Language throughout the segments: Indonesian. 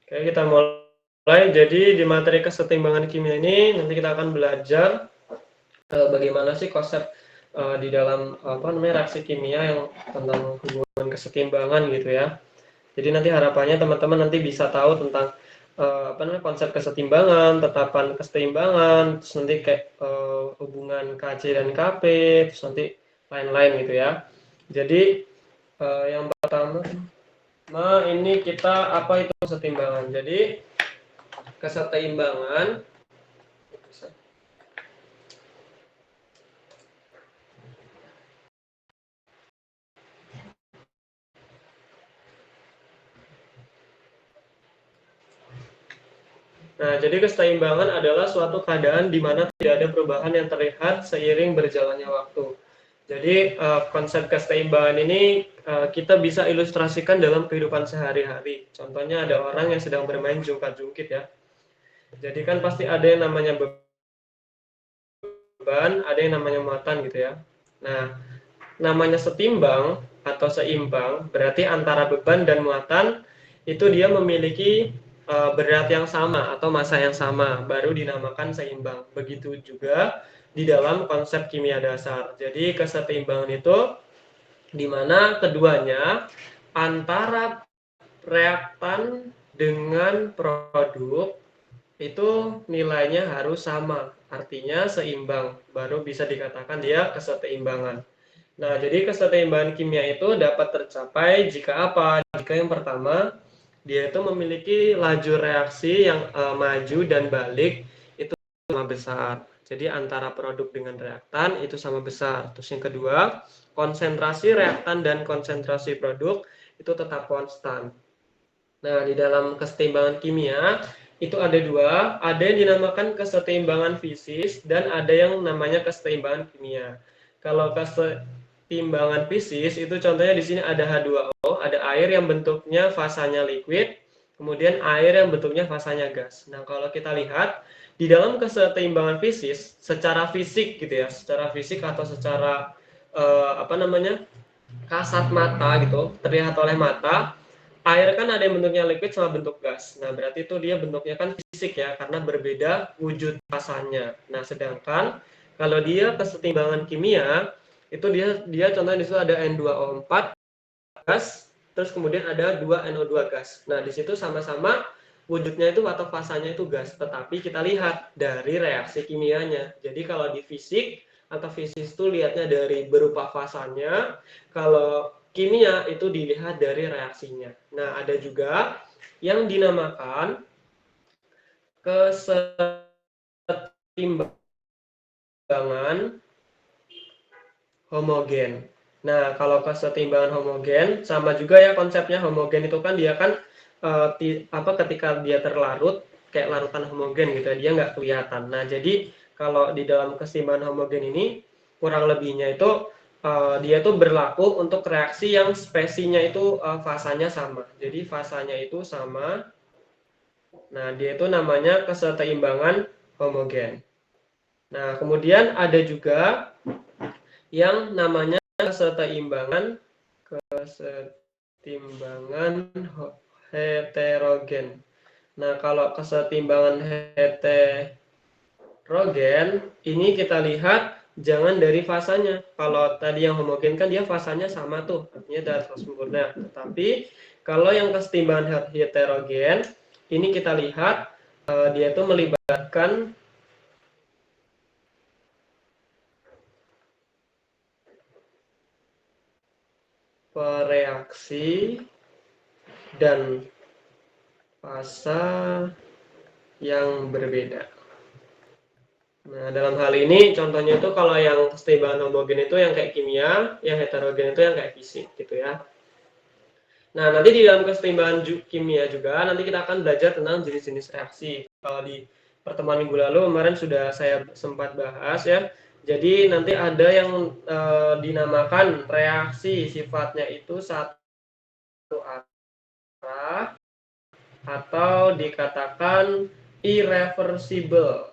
Oke, kita mulai. Jadi di materi kesetimbangan kimia ini nanti kita akan belajar bagaimana sih konsep di dalam reaksi kimia yang tentang hubungan kesetimbangan gitu ya. Jadi nanti harapannya teman-teman nanti bisa tahu tentang konsep kesetimbangan, tetapan kesetimbangan, terus nanti kayak hubungan KC dan KP, terus nanti lain-lain gitu ya. Jadi yang pertama, ini kita apa itu kesetimbangan? Jadi kesetimbangan Nah, jadi keseimbangan adalah suatu keadaan di mana tidak ada perubahan yang terlihat seiring berjalannya waktu. Jadi konsep keseimbangan ini kita bisa ilustrasikan dalam kehidupan sehari-hari. Contohnya ada orang yang sedang bermain jungkat-jungkit ya. Jadi kan pasti ada yang namanya beban, ada yang namanya muatan gitu ya. Nah, namanya setimbang atau seimbang berarti antara beban dan muatan itu dia memiliki berat yang sama atau massa yang sama, baru dinamakan seimbang. Begitu juga di dalam konsep kimia dasar. Jadi kesetimbangan itu di mana keduanya antara reaktan dengan produk itu nilainya harus sama, artinya seimbang, baru bisa dikatakan dia kesetimbangan. Nah, jadi kesetimbangan kimia itu dapat tercapai jika apa? Jika yang pertama, dia itu memiliki laju reaksi yang maju dan balik itu sama besar. Jadi antara produk dengan reaktan itu sama besar. Terus yang kedua, konsentrasi reaktan dan konsentrasi produk itu tetap konstan. Nah, di dalam kesetimbangan kimia itu ada dua, ada yang dinamakan kesetimbangan fisis dan ada yang namanya kesetimbangan kimia. Kalau kesetimbangan fisis itu contohnya di sini ada H2O, ada air yang bentuknya fasanya liquid, kemudian air yang bentuknya fasanya gas. Nah, kalau kita lihat di dalam kesetimbangan fisis secara fisik gitu ya, secara fisik atau secara kasat mata gitu, terlihat oleh mata, air kan ada yang bentuknya liquid sama bentuk gas. Nah, berarti itu dia bentuknya kan fisik ya, karena berbeda wujud fasanya. Nah, sedangkan kalau dia kesetimbangan kimia, itu dia contohnya di situ ada N2O4 gas, terus kemudian ada 2NO2 gas. Nah, di situ sama-sama wujudnya itu atau fasanya itu gas, tetapi kita lihat dari reaksi kimianya. Jadi kalau di fisik atau fisis itu lihatnya dari berupa fasanya, kalau kimia itu dilihat dari reaksinya. Nah, ada juga yang dinamakan kesetimbangan homogen. Nah, kalau kesetimbangan homogen sama juga ya konsepnya. Homogen itu kan dia kan ketika dia terlarut kayak larutan homogen gitu ya, dia nggak kelihatan. Nah, jadi kalau di dalam kesetimbangan homogen ini kurang lebihnya itu dia tuh berlaku untuk reaksi yang spesinya itu fasanya sama. Jadi fasanya itu sama. Nah, dia itu namanya kesetimbangan homogen. Nah, kemudian ada juga yang namanya kesetimbangan heterogen. Nah, kalau kesetimbangan heterogen ini kita lihat jangan dari fasanya. Kalau tadi yang homogen kan dia fasanya sama tuh, artinya darat sempurna. Tetapi kalau yang kesetimbangan heterogen ini kita lihat dia itu melibatkan reaksi dan fasa yang berbeda. Nah, dalam hal ini contohnya itu kalau yang kesetimbangan homogen itu yang kayak kimia, yang heterogen itu yang kayak fisik gitu ya. Nah, nanti di dalam kesetimbangan kimia juga nanti kita akan belajar tentang jenis-jenis reaksi. Kalau di pertemuan minggu lalu kemarin sudah saya sempat bahas ya. Jadi nanti ada yang dinamakan reaksi sifatnya itu satu arah atau dikatakan irreversible.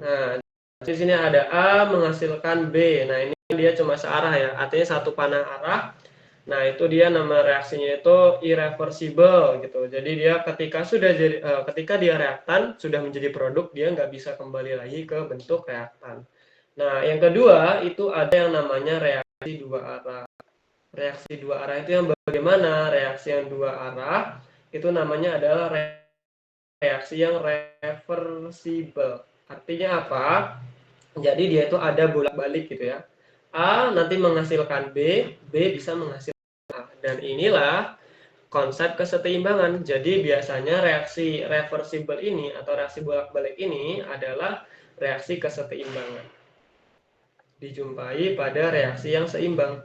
Nah, di sini ada A menghasilkan B. Nah, ini dia cuma searah ya, artinya satu panah arah. Nah, itu dia nama reaksinya itu irreversible gitu. Jadi dia ketika dia reaktan sudah menjadi produk, dia nggak bisa kembali lagi ke bentuk reaktan. Nah, yang kedua itu ada yang namanya reaksi dua arah. Reaksi dua arah itu yang bagaimana? Reaksi yang dua arah itu namanya adalah reaksi yang reversible. Artinya apa? Jadi dia itu ada bolak-balik gitu ya. A nanti menghasilkan B, B bisa menghasilkan A. Dan inilah konsep kesetimbangan. Jadi biasanya reaksi reversible ini atau reaksi bolak-balik ini adalah reaksi kesetimbangan. Dijumpai pada reaksi yang seimbang.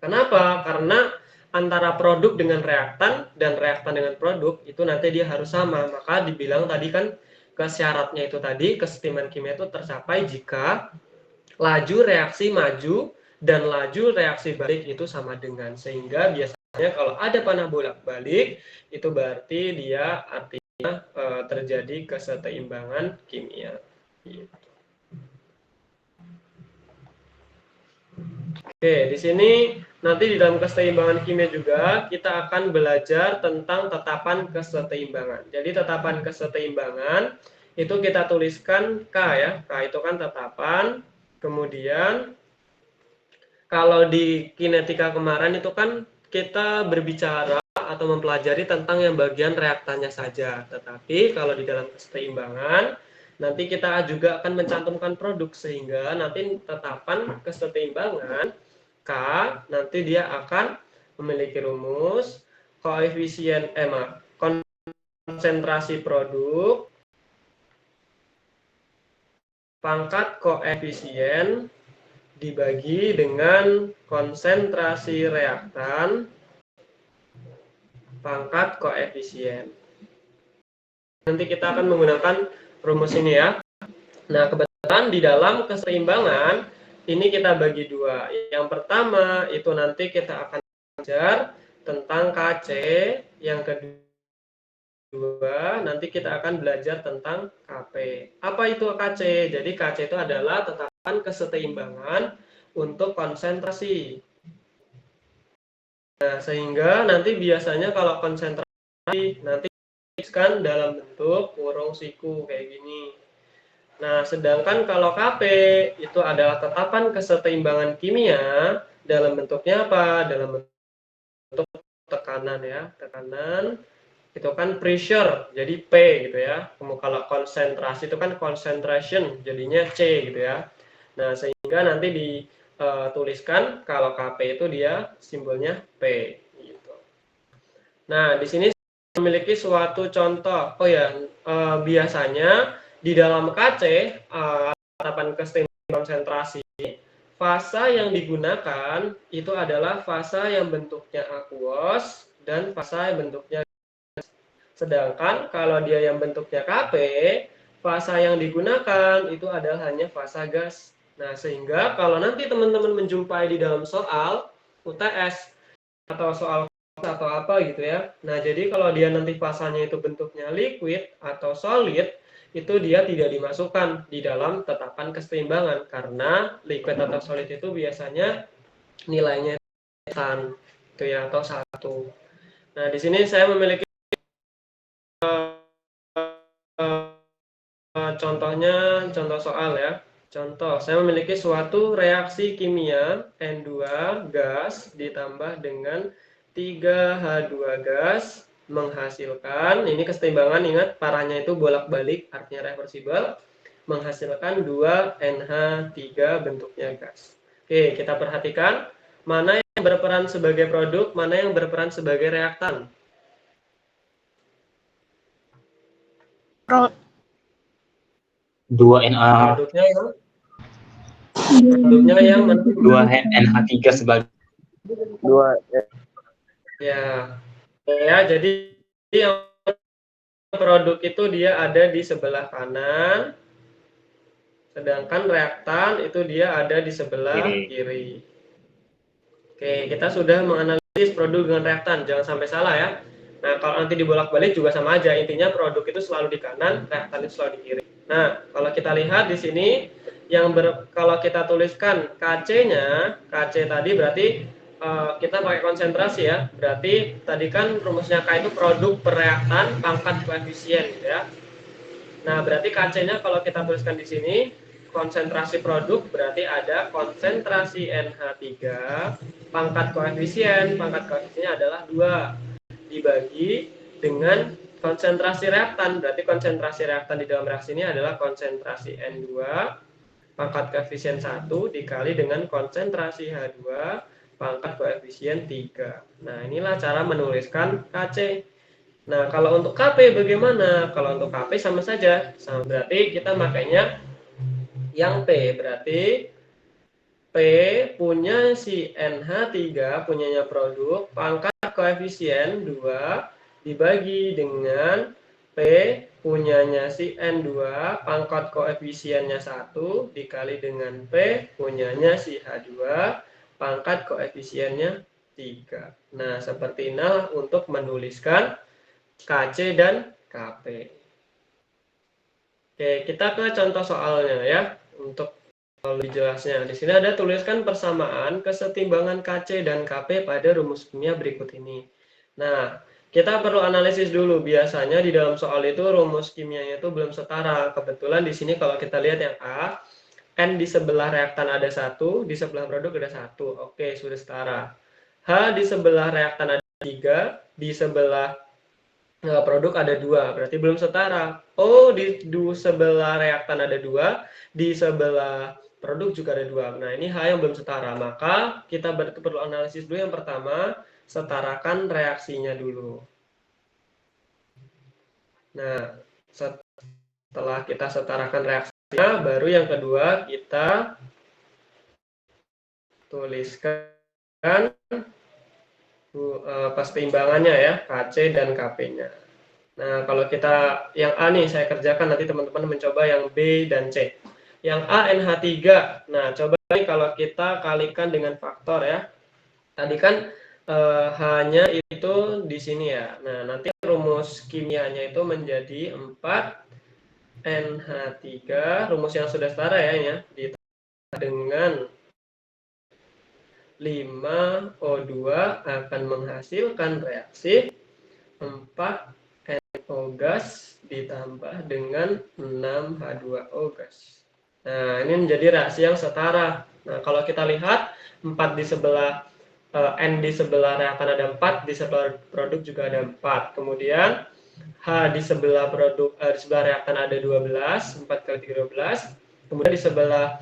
Kenapa? Karena antara produk dengan reaktan dan reaktan dengan produk itu nanti dia harus sama. Maka dibilang tadi kan syaratnya itu tadi kesetimbangan kimia itu tercapai jika laju reaksi maju dan laju reaksi balik itu sama dengan. Sehingga biasanya kalau ada panah bolak-balik itu berarti dia artinya terjadi kesetimbangan kimia. Gitu. Oke, di sini nanti di dalam keseimbangan kimia juga kita akan belajar tentang tetapan keseimbangan. Jadi tetapan keseimbangan itu kita tuliskan K ya. K itu kan tetapan. Kemudian kalau di kinetika kemarin itu kan kita berbicara atau mempelajari tentang yang bagian reaktannya saja. Tetapi kalau di dalam keseimbangan nanti kita juga akan mencantumkan produk sehingga nanti tetapan keseimbangan K nanti dia akan memiliki rumus koefisien konsentrasi produk pangkat koefisien dibagi dengan konsentrasi reaktan pangkat koefisien. Nanti kita akan menggunakan rumus ini ya. Nah, kebetulan di dalam keseimbangan ini kita bagi dua. Yang pertama itu nanti kita akan belajar tentang KC, yang kedua nanti kita akan belajar tentang KP. Apa itu KC? Jadi KC itu adalah tetapan keseimbangan untuk konsentrasi. Nah, sehingga nanti biasanya kalau konsentrasi nanti dituliskan dalam bentuk kurung siku kayak gini. Nah, sedangkan kalau KP itu adalah tetapan keseimbangan kimia dalam bentuknya apa? Dalam bentuk tekanan ya, tekanan itu kan pressure, jadi P gitu ya. Kalau konsentrasi itu kan concentration, jadinya C gitu ya. Nah, sehingga nanti dituliskan kalau KP itu dia simbolnya P gitu. Nah, di sini memiliki suatu contoh. Oh ya, biasanya di dalam KC, tetapan keseimbangan konsentrasi, fasa yang digunakan itu adalah fasa yang bentuknya aqueous dan fasa yang bentuknya gas. Sedangkan kalau dia yang bentuknya KP, fasa yang digunakan itu adalah hanya fasa gas. Nah, sehingga kalau nanti teman-teman menjumpai di dalam soal UTS atau soal atau apa gitu ya. Nah, jadi kalau dia nanti fasanya itu bentuknya liquid atau solid, itu dia tidak dimasukkan di dalam tetapan keseimbangan karena liquid atau solid itu biasanya nilainya itu ya atau 1. Nah, di sini saya memiliki contohnya, contoh soal ya. Contoh, saya memiliki suatu reaksi kimia N2 gas ditambah dengan 3H2 gas menghasilkan, ini keseimbangan, ingat parahnya itu bolak-balik artinya reversible, menghasilkan 2NH3 bentuknya gas. Oke, kita perhatikan mana yang berperan sebagai produk, mana yang berperan sebagai reaktan. Dua NA produknya yang 2NH3 sebagai 2 ya. Ya, jadi yang produk itu dia ada di sebelah kanan, sedangkan reaktan itu dia ada di sebelah kiri. Oke, kita sudah menganalisis produk dengan reaktan, jangan sampai salah ya. Nah, kalau nanti dibolak-balik juga sama aja, intinya produk itu selalu di kanan, reaktan itu selalu di kiri. Nah, kalau kita lihat di sini, kalau kita tuliskan KC-nya, KC tadi berarti kita pakai konsentrasi ya. Berarti tadi kan rumusnya K itu produk per reaktan pangkat koefisien gitu ya. Nah, berarti KC-nya kalau kita tuliskan di sini konsentrasi produk berarti ada konsentrasi NH3 pangkat koefisiennya adalah 2 dibagi dengan konsentrasi reaktan. Berarti konsentrasi reaktan di dalam reaksi ini adalah konsentrasi N2 pangkat koefisien 1 dikali dengan konsentrasi H2 pangkat koefisien 3. Nah, inilah cara menuliskan KC. Nah, kalau untuk KP bagaimana? Kalau untuk KP sama saja. Sama berarti kita makainya yang P. Berarti P punya si NH3 punyanya produk pangkat koefisien 2 dibagi dengan P punyanya si N2 pangkat koefisiennya 1 dikali dengan P punyanya si H2 pangkat koefisiennya 3. Nah, seperti inilah untuk menuliskan KC dan KP. Oke, kita ke contoh soalnya ya. Untuk lebih jelasnya, di sini ada tuliskan persamaan kesetimbangan KC dan KP pada rumus kimia berikut ini. Nah, kita perlu analisis dulu. Biasanya di dalam soal itu rumus kimianya itu belum setara. Kebetulan di sini kalau kita lihat yang A, N di sebelah reaktan ada 1, di sebelah produk ada 1. Oke, sudah setara. H di sebelah reaktan ada 3, di sebelah produk ada 2, berarti belum setara. Oh, di sebelah reaktan ada 2, di sebelah produk juga ada 2. Nah, ini H yang belum setara. Maka kita perlu analisis dulu. Yang pertama, setarakan reaksinya dulu. Nah, setelah kita setarakan reaksinya, baru yang kedua kita tuliskan keseimbangannya ya, KC dan KP-nya. Nah, kalau kita yang A nih saya kerjakan, nanti teman-teman mencoba yang B dan C. Yang A NH3. Nah, coba nih kalau kita kalikan dengan faktor ya. Tadi kan H-nya itu di sini ya. Nah, nanti rumus kimianya itu menjadi 4 NH3, rumus yang sudah setara ya ini ya, ditambah dengan 5O2 akan menghasilkan reaksi 4 NO gas ditambah dengan 6H2O gas. Nah, ini menjadi reaksi yang setara. Nah, kalau kita lihat 4 di sebelah N di sebelah reaktan ada 4, di sebelah produk juga ada 4. Kemudian H di sebelah produk di sebelah reaktan ada 12, 4 kali 3 12. Kemudian di sebelah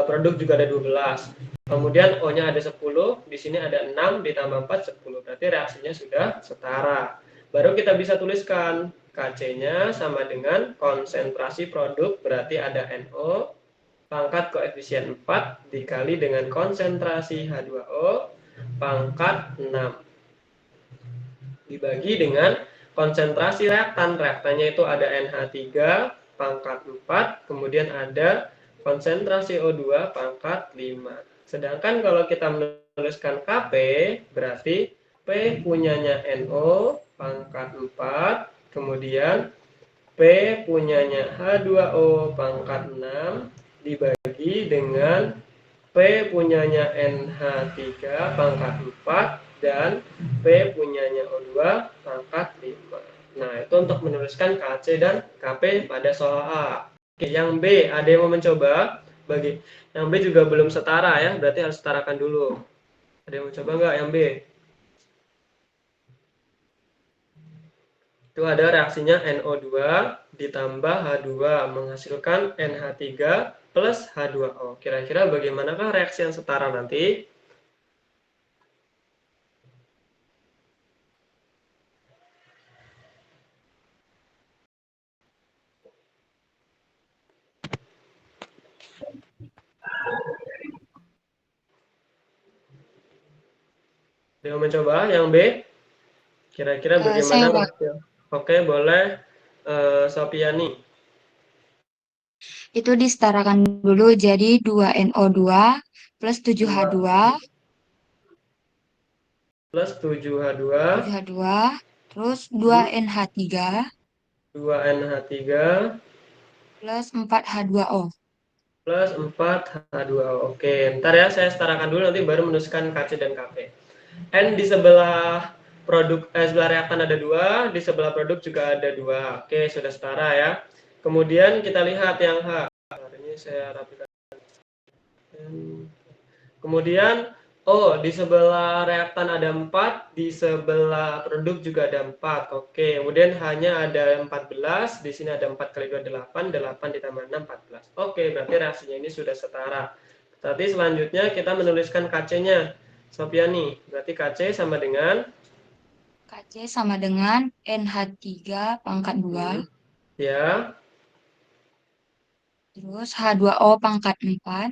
produk juga ada 12. Kemudian O-nya ada 10, di sini ada 6 ditambah 4 10. Berarti reaksinya sudah setara. Baru kita bisa tuliskan KC-nya sama dengan konsentrasi produk, berarti ada NO pangkat koefisien 4 dikali dengan konsentrasi H2O pangkat 6 dibagi dengan konsentrasi reaktan. Reaktannya itu ada NH3 pangkat 4, kemudian ada konsentrasi O2 pangkat 5. Sedangkan kalau kita menuliskan Kp, berarti P punyanya NO pangkat 4, kemudian P punyanya H2O pangkat 6 dibagi dengan P punyanya NH3 pangkat 4 dan P punyanya O2 pangkat 5. Nah, itu untuk menuliskan KC dan KP pada soal A. Oke, yang B, ada yang mau mencoba? Yang B juga belum setara ya, berarti harus setarakan dulu. Ada yang mau coba nggak yang B? Itu ada reaksinya NO2 ditambah H2 menghasilkan NH3 plus H2O. Kira-kira bagaimanakah reaksi yang setara nanti? Dia mencoba yang B. Kira-kira bagaimana? Oke, boleh. Sopiani. Itu disetarakan dulu jadi 2NO2 plus 7H2 plus 7H2 terus 2NH3 2NH3 plus 4H2O. plus 4H2O. Oke, ntar ya saya setarakan dulu nanti baru menuliskan KC dan KP. N di sebelah sebelah reaktan ada 2, di sebelah produk juga ada 2. Oke, sudah setara ya. Kemudian kita lihat yang H. Ini saya rapikan. Kemudian di sebelah reaktan ada 4, di sebelah produk juga ada 4. Oke, kemudian hanya ada 14, di sini ada 4 kali 2 8, 8 ditambah 6 14. Oke, berarti reaksinya ini sudah setara. Berarti selanjutnya kita menuliskan KC-nya. Sopiani, berarti KC sama dengan KC sama dengan NH3 pangkat 2, ya, terus H2O pangkat 4,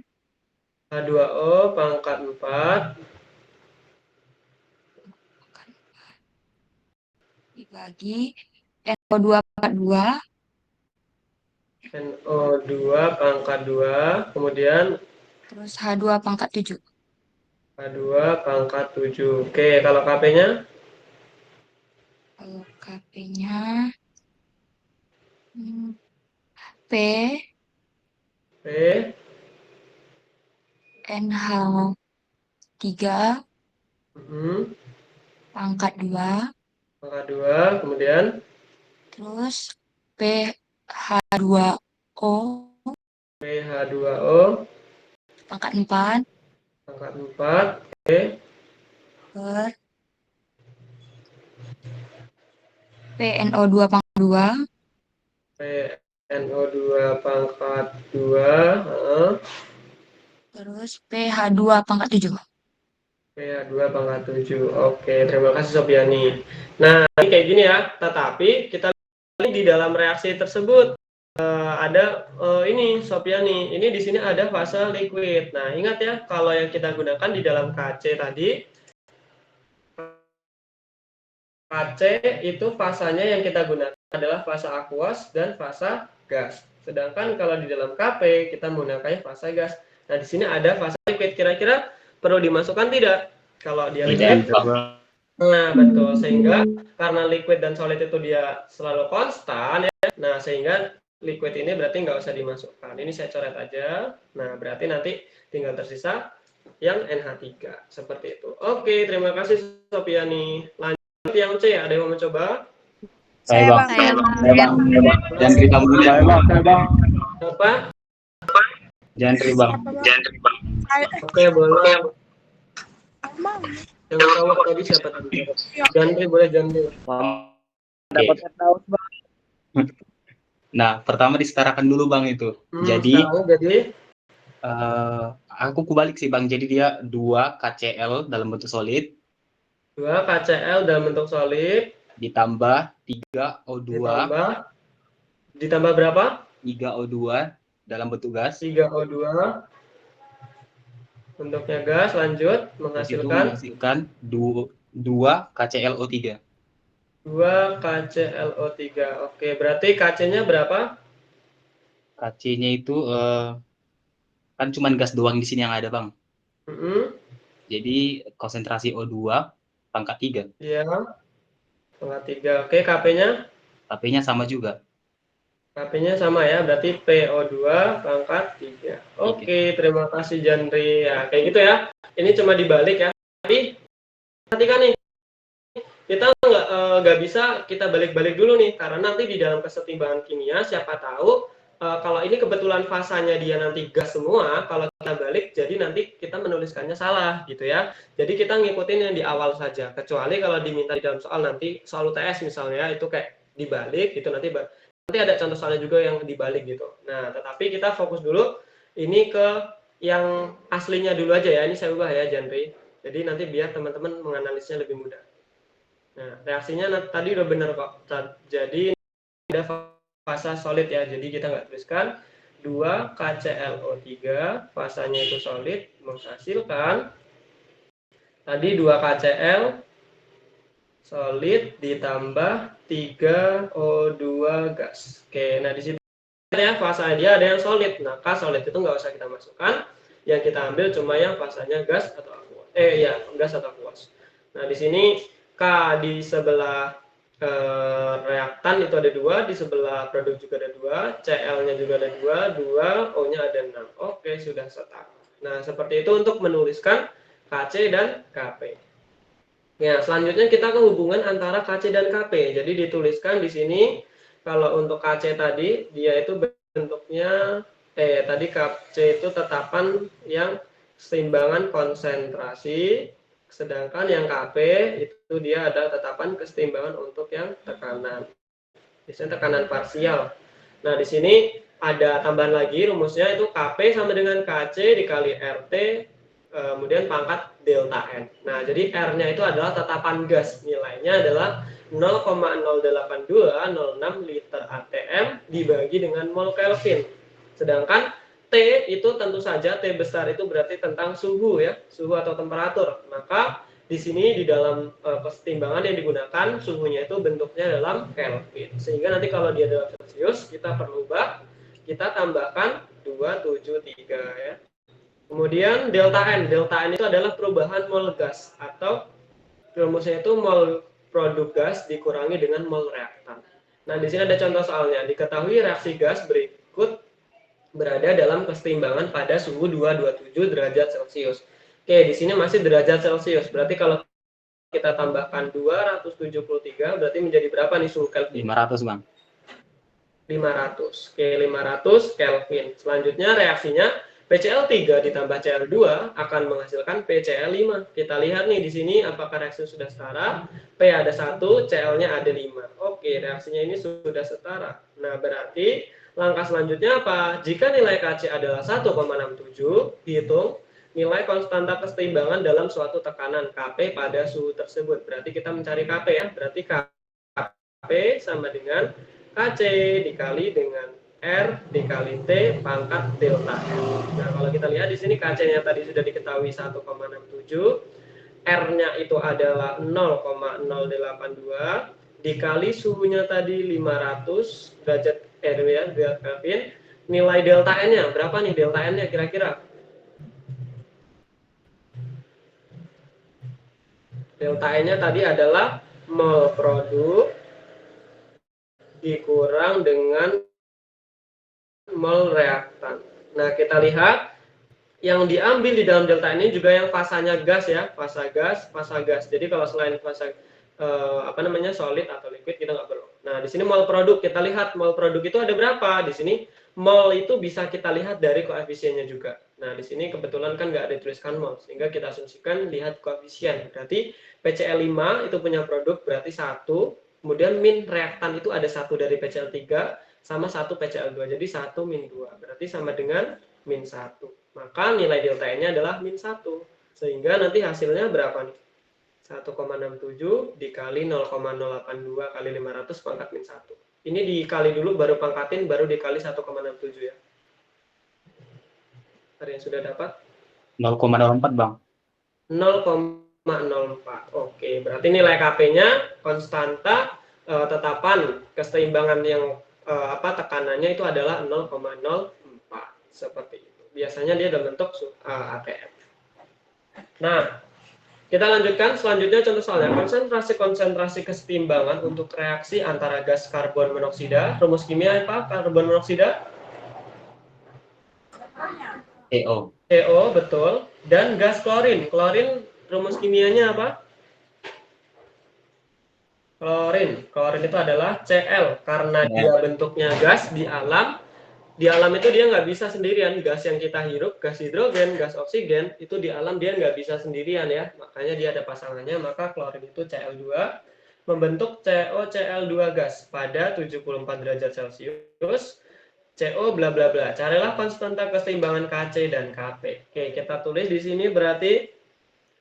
H2O pangkat 4 dibagi NO2 pangkat 2, NO2 pangkat 2, kemudian terus H2 pangkat 7. H2 pangkat 7. Oke, kalau KP-nya? Kalau KP-nya P P, NH3 mhm, pangkat 2, pangkat 2, kemudian terus PH2O PH2O pangkat 4 pangkat 4, oke, per PNO2 pangkat 2 PNO2 pangkat 2, terus PH2 pangkat 7. PH2 pangkat 7. Oke, terima kasih Sopiani. Nah, ini kayak gini ya, tetapi kita lihat di dalam reaksi tersebut ada ini Sopiani. Ini di sini ada fase liquid. Nah, ingat ya, kalau yang kita gunakan di dalam KC tadi, KC itu fasanya yang kita gunakan adalah fase aqueous dan fase gas. Sedangkan kalau di dalam KP kita menggunakan fase gas. Nah, di sini ada fase liquid. Kira-kira perlu dimasukkan tidak? Kalau dia liquid, nah betul. Sehingga karena liquid dan solid itu dia selalu konstan ya. Nah, sehingga liquid ini berarti nggak usah dimasukkan. Ini saya coret aja. Nah, berarti nanti tinggal tersisa yang NH3 seperti itu. Oke, terima kasih Sopiani. Lanjut yang C, ada yang mau mencoba? Saya bang. Saya Jangan cerita dulu. Apa? Jangan cerita bang. Oke, boleh. Yang cowok tadi siapa tadi? Jandri, boleh Jandri. Oke. Nah, pertama disetarakan dulu bang itu. Jadi aku kubalik sih bang. Jadi dia 2 KCl dalam bentuk solid 2 KCl dalam bentuk solid ditambah 3 O2 ditambah berapa? 3 O2 dalam bentuk gas. 3 O2 bentuknya gas, lanjut menghasilkan 2 KClO3. 2 KClO3. Oke, berarti KC-nya berapa? KC-nya itu kan cuman gas doang di sini yang ada bang. Jadi konsentrasi O2 pangkat 3. Iya, pangkat 3. Oke, KP-nya? KP-nya sama juga. KP-nya sama ya, berarti PO2 pangkat 3. Oke, terima kasih Jandri. Ya, kayak gitu ya. Ini cuma dibalik ya. Tapi perhatikan nih, kita nggak bisa kita balik-balik dulu nih, karena nanti di dalam kesetimbangan kimia, siapa tahu kalau ini kebetulan fasanya dia nanti gas semua, kalau kita balik, jadi nanti kita menuliskannya salah gitu ya. Jadi kita ngikutin yang di awal saja, kecuali kalau diminta di dalam soal nanti, soal UTS misalnya, itu kayak dibalik gitu, nanti ada contoh soalnya juga yang dibalik gitu. Nah, tetapi kita fokus dulu ini ke yang aslinya dulu aja ya. Ini saya ubah ya, Jandri. Jadi nanti biar teman-teman menganalisnya lebih mudah. Nah, reaksinya tadi udah benar kok. Jadi ada fasa solid ya. Jadi kita nggak tuliskan 2 KClO3, fasanya itu solid, menghasilkan tadi 2 KCl solid ditambah 3 O2 gas. Oke, nah di sini ya fasa dia ada yang solid. Nah, K solid itu nggak usah kita masukkan. Yang kita ambil cuma yang fasanya gas atau aqueous. Gas atau aqueous. Nah, di sini K di sebelah reaktan itu ada 2, di sebelah produk juga ada 2, Cl-nya juga ada 2, O-nya ada 6. Oke, sudah setara. Nah, seperti itu untuk menuliskan Kc dan Kp. Ya, selanjutnya kita ke hubungan antara Kc dan Kp. Jadi dituliskan di sini kalau untuk Kc tadi dia itu bentuknya tadi Kc itu tetapan yang keseimbangan konsentrasi, sedangkan yang Kp itu dia ada tetapan keseimbangan untuk yang tekanan. Biasanya tekanan parsial. Nah, di sini ada tambahan lagi rumusnya itu Kp sama dengan Kc dikali RT kemudian pangkat delta N. Nah, jadi R-nya itu adalah tetapan gas. Nilainya adalah 0,08206 liter ATM dibagi dengan mol Kelvin. Sedangkan T itu tentu saja T besar itu berarti tentang suhu ya, suhu atau temperatur. Maka di sini di dalam kesetimbangan yang digunakan suhunya itu bentuknya dalam Kelvin. Sehingga nanti kalau dia dalam Celcius kita perlu ubah, kita tambahkan 273 ya. Kemudian delta N. Delta N itu adalah perubahan mol gas atau rumusnya itu mol produk gas dikurangi dengan mol reaktan. Nah, di sini ada contoh soalnya. Diketahui reaksi gas berikut berada dalam keseimbangan pada suhu 227 derajat Celcius. Oke, di sini masih derajat Celcius. Berarti kalau kita tambahkan 273 berarti menjadi berapa nih suhu Kelvin? 500, Bang. 500. Oke, 500 Kelvin. Selanjutnya reaksinya PCl3 ditambah Cl2 akan menghasilkan PCl5. Kita lihat nih di sini apakah reaksi sudah setara. P ada 1, Cl-nya ada 5. Oke, reaksinya ini sudah setara. Nah, berarti langkah selanjutnya apa? Jika nilai Kc adalah 1,67, dihitung nilai konstanta keseimbangan dalam suatu tekanan Kp pada suhu tersebut. Berarti kita mencari Kp ya. Berarti Kp sama dengan Kc dikali dengan R dikali T pangkat delta N. Nah, kalau kita lihat di sini Kc-nya tadi sudah diketahui 1,67, R-nya itu adalah 0,082 dikali suhunya tadi 500 derajat Kelvin. Nilai delta N-nya berapa nih delta N-nya kira-kira? Delta N-nya tadi adalah mol produk dikurang dengan mol reaktan. Nah, kita lihat yang diambil di dalam delta ini juga yang fasanya gas ya, fasa gas. Jadi kalau selain fasa solid atau liquid kita nggak perlu. Nah, di sini mol produk kita lihat mol produk itu ada berapa? Di sini mol itu bisa kita lihat dari koefisiennya juga. Nah, di sini kebetulan kan nggak ada tuliskan mol, sehingga kita asumsikan lihat koefisien. Berarti PCl5 itu punya produk berarti 1, kemudian min reaktan itu ada 1 dari PCl3 sama 1 PCl2. Jadi 1 min 2. Berarti sama dengan min 1. Maka nilai delta N-nya adalah min 1. Sehingga nanti hasilnya berapa nih? 1,67 dikali 0,082 kali 500 pangkat min 1. Ini dikali dulu baru pangkatin, baru dikali 1,67 ya. Ada yang sudah dapat? 0,04, Bang. 0,04. Oke, berarti nilai Kp-nya konstanta tetapan keseimbangan yang tekanannya itu adalah 0,04 seperti itu. Biasanya dia dalam bentuk ATM. Nah, kita lanjutkan selanjutnya contoh soalnya konsentrasi kesetimbangan untuk reaksi antara gas karbon monoksida. Rumus kimia apa? Karbon monoksida? CO. CO, betul. Dan gas klorin. Klorin rumus kimianya apa? Klorin itu adalah Cl karena dia bentuknya gas di alam. Di alam itu dia nggak bisa sendirian. Gas yang kita hirup, gas hidrogen, gas oksigen, itu di alam dia nggak bisa sendirian ya. Makanya dia ada pasangannya. Maka klorin itu Cl2 membentuk COCl2 gas pada 74 derajat Celcius. CO bla bla bla. Carilah konstanta keseimbangan Kc dan Kp. Oke, kita tulis di sini berarti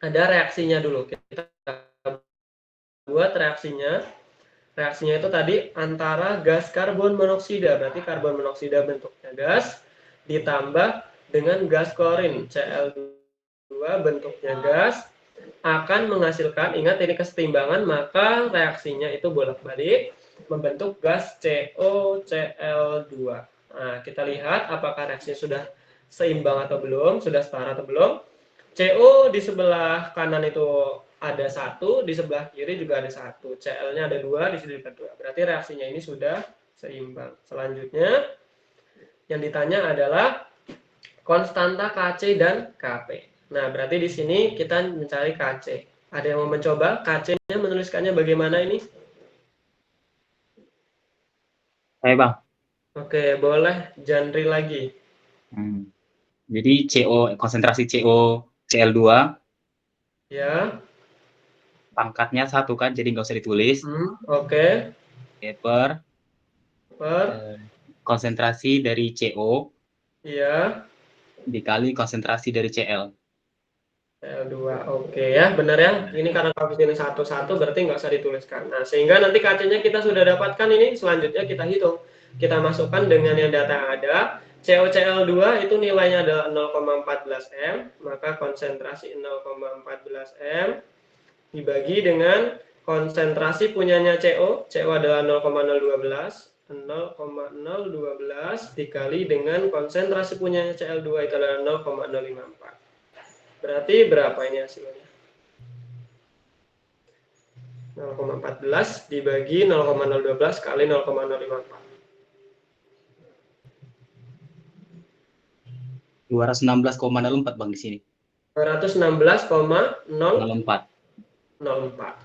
ada reaksinya dulu. Kita buat reaksinya itu tadi antara gas karbon monoksida, berarti karbon monoksida bentuknya gas ditambah dengan gas klorin Cl2 bentuknya gas akan menghasilkan, ingat ini kesetimbangan, maka reaksinya itu bolak-balik membentuk gas COCl2. Nah, kita lihat apakah reaksinya sudah seimbang atau belum, sudah setara atau belum. CO di sebelah kanan itu ada 1, di sebelah kiri juga ada 1. Cl-nya ada 2, di sini juga 2. Berarti reaksinya ini sudah seimbang. Selanjutnya yang ditanya adalah konstanta Kc dan Kp. Nah, berarti di sini kita mencari Kc. Ada yang mau mencoba? Kc-nya menuliskannya bagaimana ini? Saya bang. Oke, boleh Jandri lagi. Jadi konsentrasi Cl2 Ya. pangkatnya 1 kan, jadi nggak usah ditulis. Oke. Per Per. konsentrasi dari CO Iya. dikali konsentrasi dari Cl. Cl2. Oke ya, benar ya. Ini karena koefisien 1, berarti nggak usah dituliskan. Nah, sehingga nanti Kc-nya kita sudah dapatkan ini, selanjutnya kita hitung. Kita masukkan dengan yang data yang ada. COCl2 itu nilainya adalah 0,14 M, maka konsentrasi 0,14 M dibagi dengan konsentrasi punyanya CO adalah 0,012, 0,012 dikali dengan konsentrasi punyanya Cl2 itu adalah 0,054. Berarti berapa ini hasilnya? 0,14 dibagi 0,012 kali 0,054. 216,04 bang di sini. 216,004.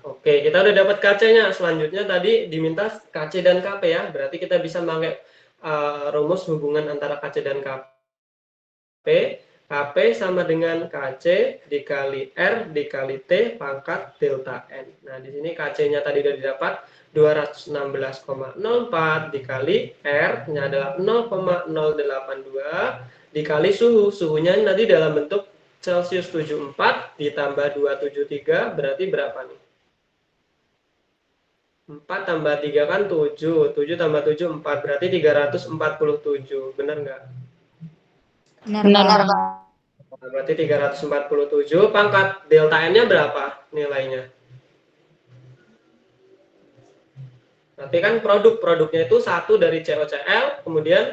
Oke, kita udah dapat Kc-nya. Selanjutnya tadi diminta Kc dan Kp ya. Berarti kita bisa pakai rumus hubungan antara Kc dan Kp. Kp sama dengan Kc dikali R dikali T pangkat delta N. Nah, di sini Kc-nya tadi sudah didapat 216,04 dikali R-nya adalah 0,082 dikali suhu. Suhunya nanti dalam bentuk Celcius 74 ditambah 273 berarti berapa nih? 4 tambah 3 kan 7. 7 tambah 7 4 berarti 347. Benar nggak? Benar, Bang. Nah, berarti 347 pangkat delta N-nya berapa nilainya? Berarti kan produknya itu 1 dari COCl, kemudian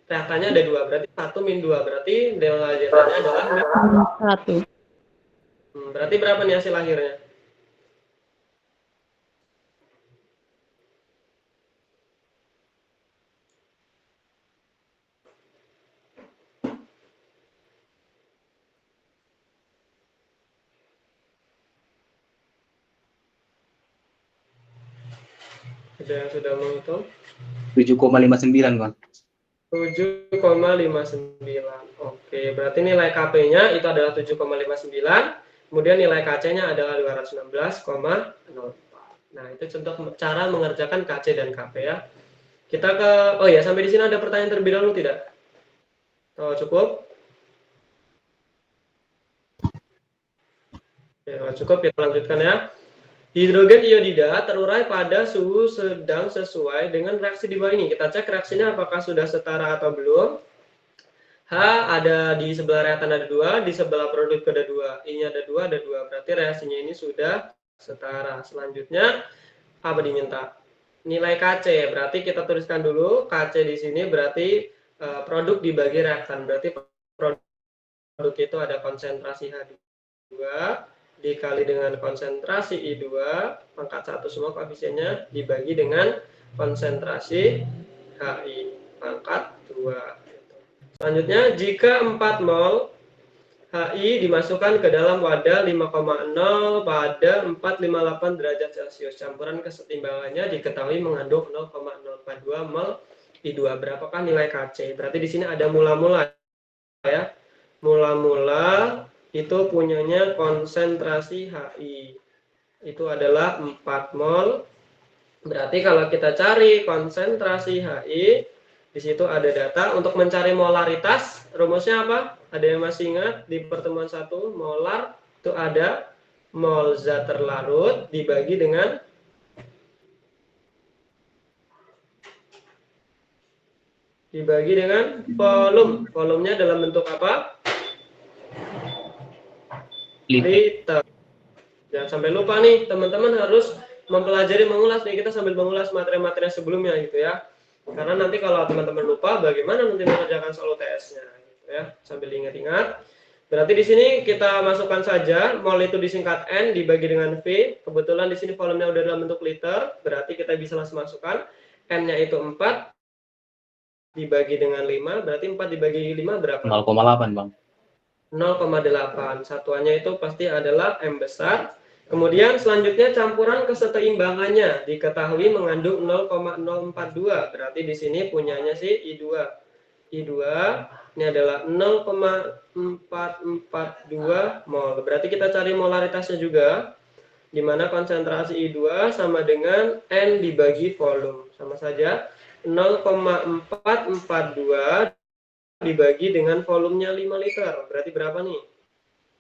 reaktannya ada 2, berarti 1 min 2, berarti delta Z-nya adalah 1. Berarti berapa nih hasil akhirnya? Sudah menghitung? 7,59 bang. 7,59. Oke, berarti nilai Kp-nya itu adalah 7,59. Kemudian nilai Kc-nya adalah 216,04. Nah, itu contoh cara mengerjakan Kc dan Kp ya. Kita ke, oh ya, sampai di sini ada pertanyaan terlebih dahulu tidak? Oh, cukup? Oke, kalau cukup kita lanjutkan ya. Hidrogen iodida terurai pada suhu sedang sesuai dengan reaksi di bawah ini. Kita cek reaksinya apakah sudah setara atau belum. H ada di sebelah reaktan ada 2, di sebelah produk ada 2. I-nya ada 2, ada 2. Berarti reaksinya ini sudah setara. Selanjutnya apa diminta? Nilai Kc. Berarti kita tuliskan dulu Kc di sini berarti produk dibagi reaktan. Berarti produk itu ada konsentrasi H2 dikali dengan konsentrasi I2 pangkat 1 semua koefisiennya dibagi dengan konsentrasi HI pangkat 2. Selanjutnya jika 4 mol HI dimasukkan ke dalam wadah 5,0 pada 458 derajat Celcius, campuran kesetimbangannya diketahui mengandung 0,042 mol I2. Berapakah nilai Kc? Berarti di sini ada mula-mula ya. Mula-mula itu punyanya konsentrasi HI itu adalah 4 mol. Berarti kalau kita cari konsentrasi HI, di situ ada data. Untuk mencari molaritas, rumusnya apa? Ada yang masih ingat di pertemuan 1, molar itu ada mol zat terlarut dibagi dengan volume. Volumenya dalam bentuk apa? Liter. Jangan sampai lupa nih, teman-teman harus mempelajari, mengulas nih, kita sambil mengulas materi-materi sebelumnya gitu ya. Karena nanti kalau teman-teman lupa, bagaimana nanti mengerjakan soal UTS-nya gitu ya. Sambil ingat-ingat. Berarti di sini kita masukkan saja mol itu disingkat N dibagi dengan V. Kebetulan di sini volumenya udah dalam bentuk liter, berarti kita bisa langsung masukkan N-nya itu 4 dibagi dengan 5, berarti 4 dibagi 5 berapa? 0,8 Bang. 0,8. Satuannya itu pasti adalah M besar. Kemudian selanjutnya campuran keseteimbangannya diketahui mengandung 0,042. Berarti di sini punyanya si I2. I2 ini adalah 0,442 mol. Berarti kita cari molaritasnya juga, di mana konsentrasi I2 sama dengan N dibagi volume. Sama saja 0,442 dibagi dengan volumenya 5 liter. Berarti berapa nih?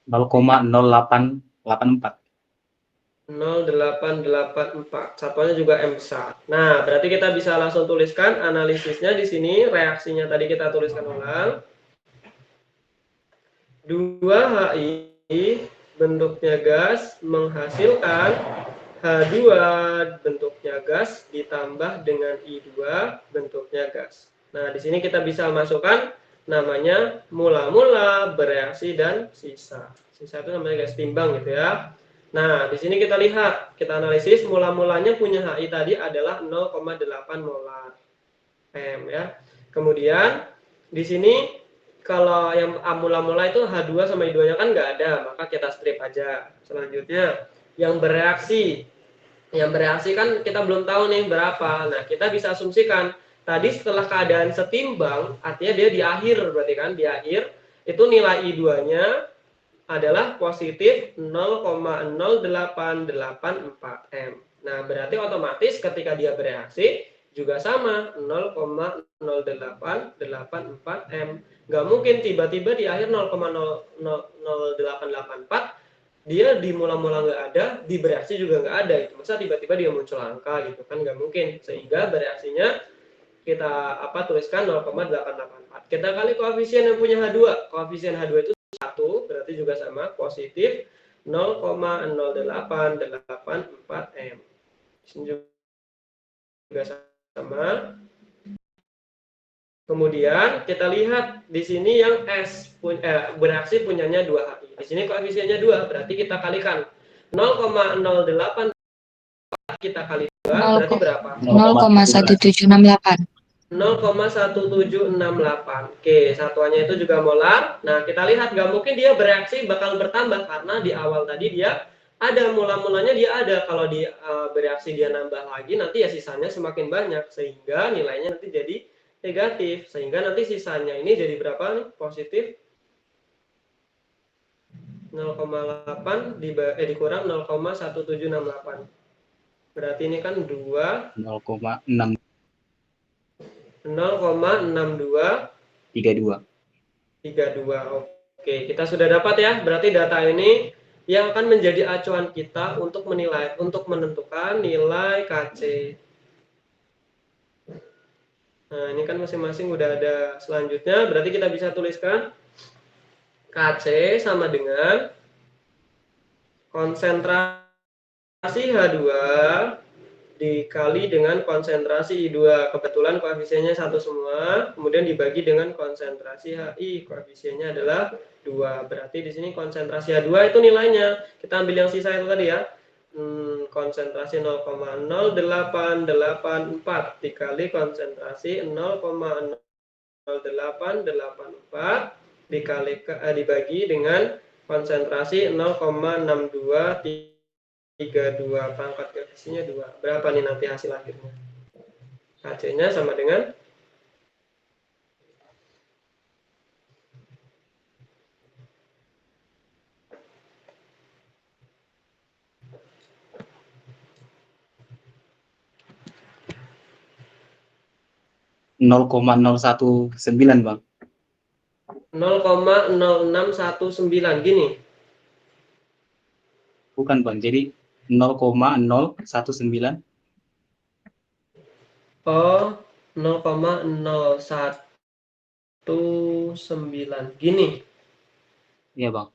0,0884. 0,884. Satuannya juga M besar. Nah, berarti kita bisa langsung tuliskan analisisnya di sini. Reaksinya tadi kita tuliskan ulang. 2HI bentuknya gas menghasilkan H2 bentuknya gas ditambah dengan I2 bentuknya gas. Nah, di sini kita bisa masukkan namanya mula-mula, bereaksi, dan sisa. Sisa itu namanya gas timbang gitu ya. Nah, di sini kita lihat, kita analisis mula-mulanya punya HI tadi adalah 0,8 molar M ya. Kemudian di sini kalau yang mula-mula itu H2 sama I2-nya kan nggak ada, maka kita strip aja. Selanjutnya yang bereaksi. Yang bereaksi kan kita belum tahu nih berapa. Nah, kita bisa asumsikan tadi setelah keadaan setimbang, artinya dia di akhir berarti kan, di akhir itu nilai I2-nya adalah positif 0,0884 M. Nah, berarti otomatis ketika dia bereaksi juga sama 0,0884 M. Nggak mungkin tiba-tiba di akhir 0,00884 dia di mula-mula nggak ada, di bereaksi juga nggak ada. Itu masa tiba-tiba dia muncul angka gitu kan, nggak mungkin. Sehingga bereaksinya kita tuliskan 0,884. Kita kali koefisien yang punya H2. Koefisien H2 itu 1, berarti juga sama positif 0,0884 M. Sini juga sama. Kemudian kita lihat di sini yang S bereaksi punyanya 2HI. Di sini koefisiennya 2, berarti kita kalikan 0,08 kita kali 2 berarti berapa? 0,1768. 0,1768. Oke, satuannya itu juga molar. Nah, kita lihat nggak mungkin dia bereaksi bakal bertambah karena di awal tadi dia ada mula-mulanya dia ada. Kalau di bereaksi dia nambah lagi, nanti ya sisanya semakin banyak sehingga nilainya nanti jadi negatif. Sehingga nanti sisanya ini jadi berapa nih? Positif 0,8 dikurang 0,1768. Berarti ini kan 2 0,632. 0,6232. Oke, kita sudah dapat ya. Berarti data ini yang akan menjadi acuan kita untuk menentukan nilai KC. Nah, ini kan masing-masing udah ada selanjutnya. Berarti kita bisa tuliskan KC sama dengan konsentrasi H2 dikali dengan konsentrasi I2. Kebetulan koefisiennya satu semua, kemudian dibagi dengan konsentrasi HI. Koefisiennya adalah 2. Berarti di sini konsentrasi H2 itu nilainya. Kita ambil yang sisa itu tadi ya. Konsentrasi 0,0884 dikali konsentrasi 0,0884 dibagi dengan konsentrasi 0,6232. Pangkat koefisiennya 2. Berapa nih nanti hasil akhirnya? KC-nya sama dengan 0,019 Bang. 0,0619 gini. Bukan Bang, jadi 0,019. Oh, 0,0119 gini. Iya Bang.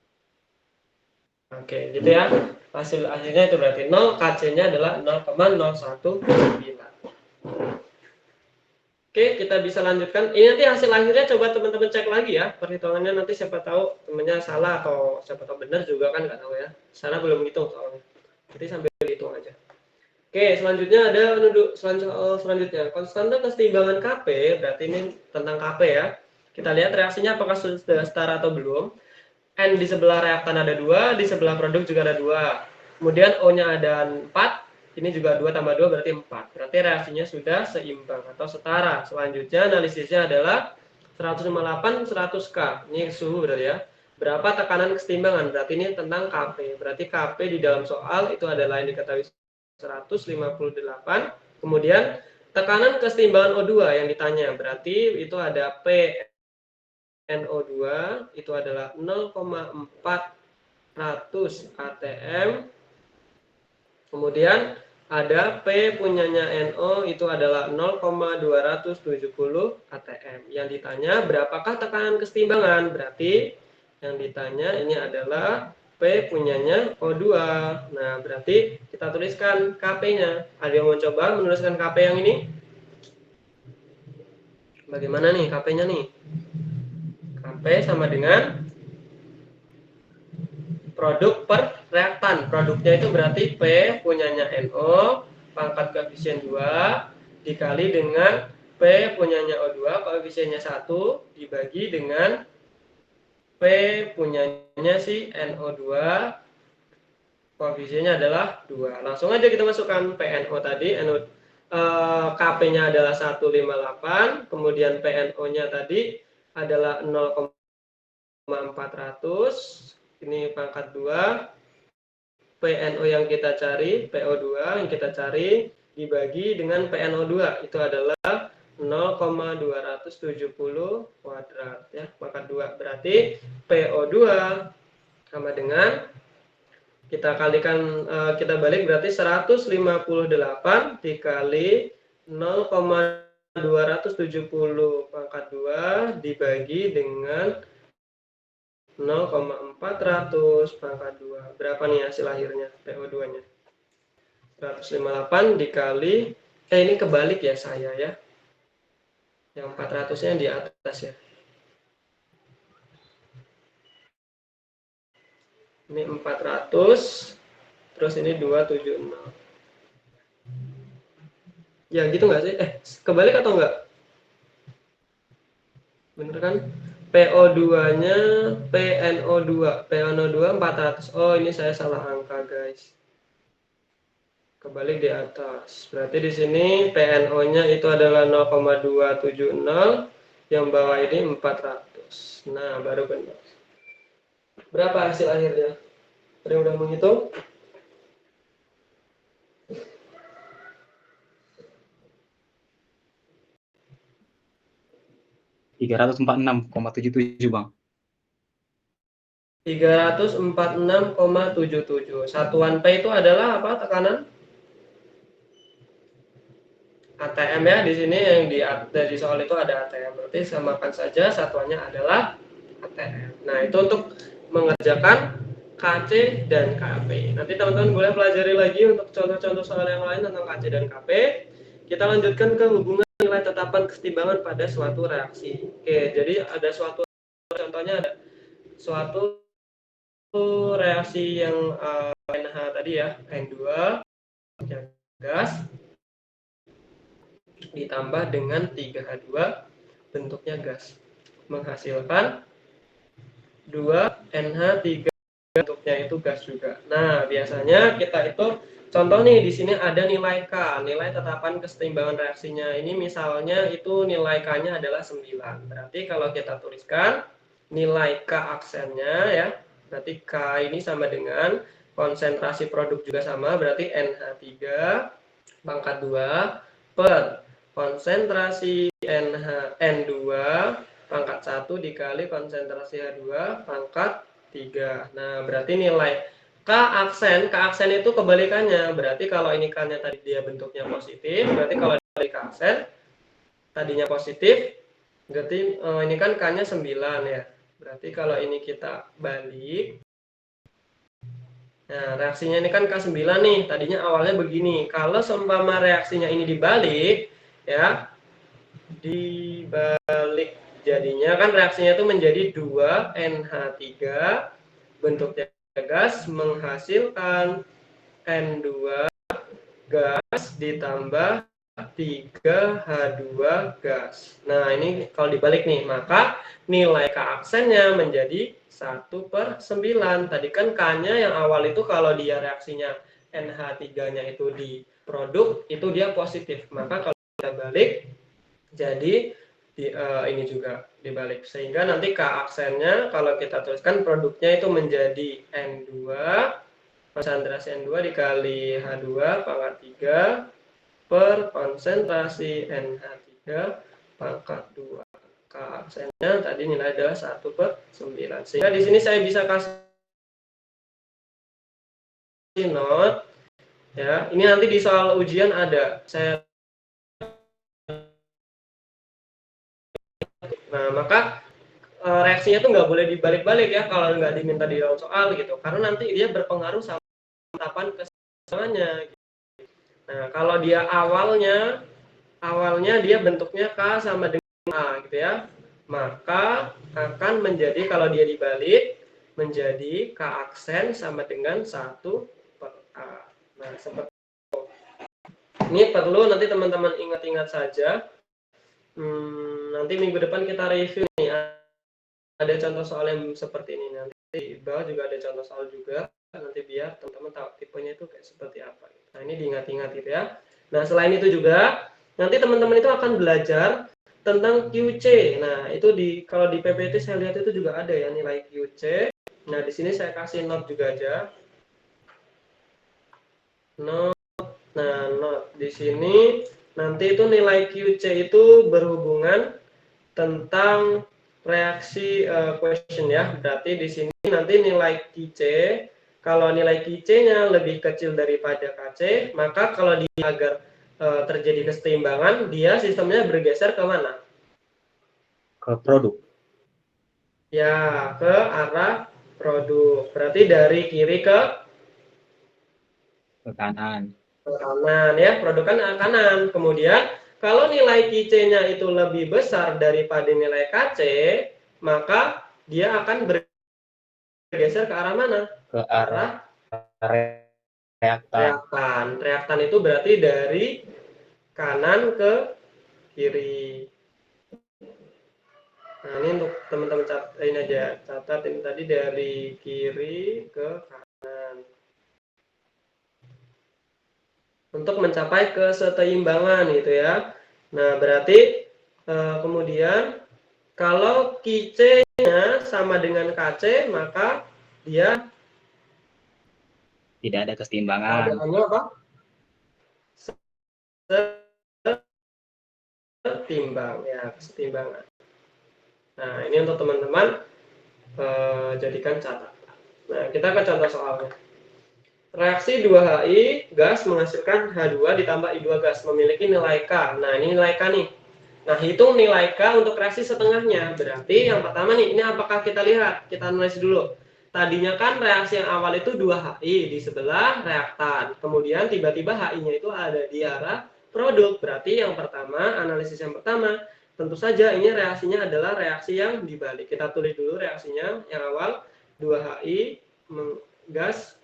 Oke, gitu ya. Hasil akhirnya itu berarti 0, KC-nya adalah 0,019. Oke, kita bisa lanjutkan. Ini nanti hasil akhirnya coba teman-teman cek lagi ya. Perhitungannya nanti siapa tahu temennya salah atau siapa tahu benar juga kan nggak tahu ya. Sana belum hitung soalnya. Jadi sambil hitung aja. Oke, selanjutnya ada selanjutnya. Konstanta keseimbangan Kp, berarti ini tentang Kp ya. Kita lihat reaksinya apakah sudah setara atau belum. N di sebelah reaktan ada 2, di sebelah produk juga ada 2. Kemudian O-nya ada 4, ini juga 2 tambah 2 berarti 4. Berarti reaksinya sudah seimbang atau setara. Selanjutnya analisisnya adalah 158 100K. Ini suhu berarti ya. Berapa tekanan keseimbangan? Berarti ini tentang Kp. Berarti Kp di dalam soal itu adalah yang diketahui 158. Kemudian tekanan keseimbangan O2 yang ditanya. Berarti itu ada PnO2 itu adalah 0,400 atm. Kemudian ada P punyanya NO itu adalah 0,270 atm. Yang ditanya berapakah tekanan keseimbangan? Berarti yang ditanya ini adalah P punyanya O2. Nah, berarti kita tuliskan Kp-nya. Ada yang mau coba menuliskan Kp yang ini? Bagaimana nih Kp-nya nih? Kp sama dengan produk per reaktan. Produknya itu berarti P punyanya NO pangkat koefisien 2 dikali dengan P punyanya O2 koefisiennya 1 dibagi dengan P punyanya si NO2 koefisiennya adalah 2. Langsung aja kita masukkan PNO tadi, Kp-nya adalah 158, kemudian PNO-nya tadi adalah 0,400. Ini pangkat 2, PNO yang kita cari, PO2 yang kita cari dibagi dengan PNO2 itu adalah 0,270 kuadrat ya, pangkat 2. Berarti PO2 sama dengan kita kalikan, kita balik berarti 158 dikali 0,270 pangkat 2 dibagi dengan 0,400 pangkat 2. Berapa nih hasil akhirnya PO2-nya? 158 dikali, ini kebalik ya saya ya. Yang 400-nya di atas ya. Ini 400, terus ini 270. Ya gitu nggak sih? Kebalik atau enggak? Bener kan? PO2-nya PNO2. PNO2 400. Oh, ini saya salah angka, guys. Kebalik di atas. Berarti di sini PNO-nya itu adalah 0,270, yang bawah ini 400. Nah, baru benar. Berapa hasil akhirnya? Ada yang udah menghitung? ...346,77 Bang. 346,77. Satuan P itu adalah apa tekanan? ATM ya, di sini yang di soal itu ada ATM. Berarti samakan saja satuannya adalah ATM. Nah, itu untuk mengerjakan KC dan KP. Nanti teman-teman boleh pelajari lagi untuk contoh-contoh soal yang lain tentang KC dan KP. Kita lanjutkan ke hubungan nilai tetapan kesetimbangan pada suatu reaksi. Oke, jadi ada suatu contohnya, ada suatu reaksi yang NH tadi ya, N2 gas ditambah dengan 3H2 bentuknya gas menghasilkan 2NH3 bentuknya itu gas juga. Nah, biasanya kita itu contoh nih di sini ada nilai K, nilai tetapan kesetimbangan reaksinya. Ini misalnya itu nilai K-nya adalah 9. Berarti kalau kita tuliskan nilai K aksennya ya, berarti K ini sama dengan konsentrasi produk juga sama, berarti NH3 pangkat 2 per konsentrasi N2 pangkat 1 dikali konsentrasi H2 pangkat 3. Nah, berarti nilai K aksen itu kebalikannya. Berarti kalau ini K-nya tadi dia bentuknya positif, berarti kalau dari K aksen tadinya positif, berarti ini kan K-nya 9 ya. Berarti kalau ini kita balik, nah reaksinya ini kan K9 nih, tadinya awalnya begini. Kalau seumpama reaksinya ini dibalik, ya, dibalik. Jadinya kan reaksinya itu menjadi 2NH3 bentuknya gas menghasilkan N2 gas ditambah 3H2 gas. Nah, ini kalau dibalik nih, maka nilai K aksennya menjadi 1/9. Tadi kan K-nya yang awal itu kalau dia reaksinya NH3-nya itu di produk, itu dia positif. Maka kalau kita balik, jadi ini juga dibalik. Sehingga nanti K aksennya kalau kita tuliskan produknya itu menjadi N2, konsentrasi N2 dikali H2 pangkat 3 per konsentrasi NH3 pangkat 2. K aksennya tadi nilai adalah 1/9. Sehingga di sini saya bisa kasih note ya. Ini nanti di soal ujian ada. Nah, maka reaksinya tuh nggak boleh dibalik-balik ya kalau nggak diminta di dalam soal gitu. Karena nanti dia berpengaruh sama penetapan keseimbangannya. Nah, kalau dia awalnya dia bentuknya K sama dengan A gitu ya, maka akan menjadi kalau dia dibalik menjadi K aksen sama dengan 1/A. Nah, seperti itu. Ini perlu nanti teman-teman ingat-ingat saja. Nanti minggu depan kita review nih. Ada contoh soal yang seperti ini, nanti di bawah juga ada contoh soal juga, nanti biar teman-teman tahu tipenya itu kayak seperti apa. Nah, ini diingat-ingat gitu ya. Nah, selain itu juga nanti teman-teman itu akan belajar tentang QC. Nah, itu kalau di PPT saya lihat itu juga ada ya nilai QC. Nah, di sini saya kasih note juga aja. Note. Nah, note di sini nanti itu nilai QC itu berhubungan tentang reaksi question ya. Berarti di sini nanti nilai QC, kalau nilai QC-nya lebih kecil daripada KC, maka kalau dia agar terjadi keseimbangan, dia sistemnya bergeser ke mana? Ke produk. Ya, ke arah produk. Berarti dari kiri ke kanan. Ke kanan ya, produk kan kanan. Kemudian kalau nilai QC-nya itu lebih besar daripada nilai KC, maka dia akan bergeser ke arah mana? Ke arah reaktan. Reaktan itu berarti dari kanan ke kiri. Nah, ini untuk teman-teman ini aja, catat ini tadi dari kiri ke kanan. Untuk mencapai keseimbangan gitu ya. Nah, berarti kemudian kalau QC-nya sama dengan KC, maka dia tidak ada keseimbangan. Keadaannya apa? Setimbang ya, kesetimbangan. Nah, ini untuk teman-teman jadikan catatan. Nah, kita ke contoh soalnya. Reaksi 2HI gas menghasilkan H2 ditambah I2 gas memiliki nilai K. Nah, ini nilai K nih. Nah, hitung nilai K untuk reaksi setengahnya. Berarti yang pertama nih, ini apakah kita lihat? Kita analisis dulu. Tadinya kan reaksi yang awal itu 2HI di sebelah reaktan. Kemudian tiba-tiba HI-nya itu ada di arah produk. Berarti yang pertama, analisis yang pertama, tentu saja ini reaksinya adalah reaksi yang dibalik. Kita tulis dulu reaksinya yang awal 2HI gas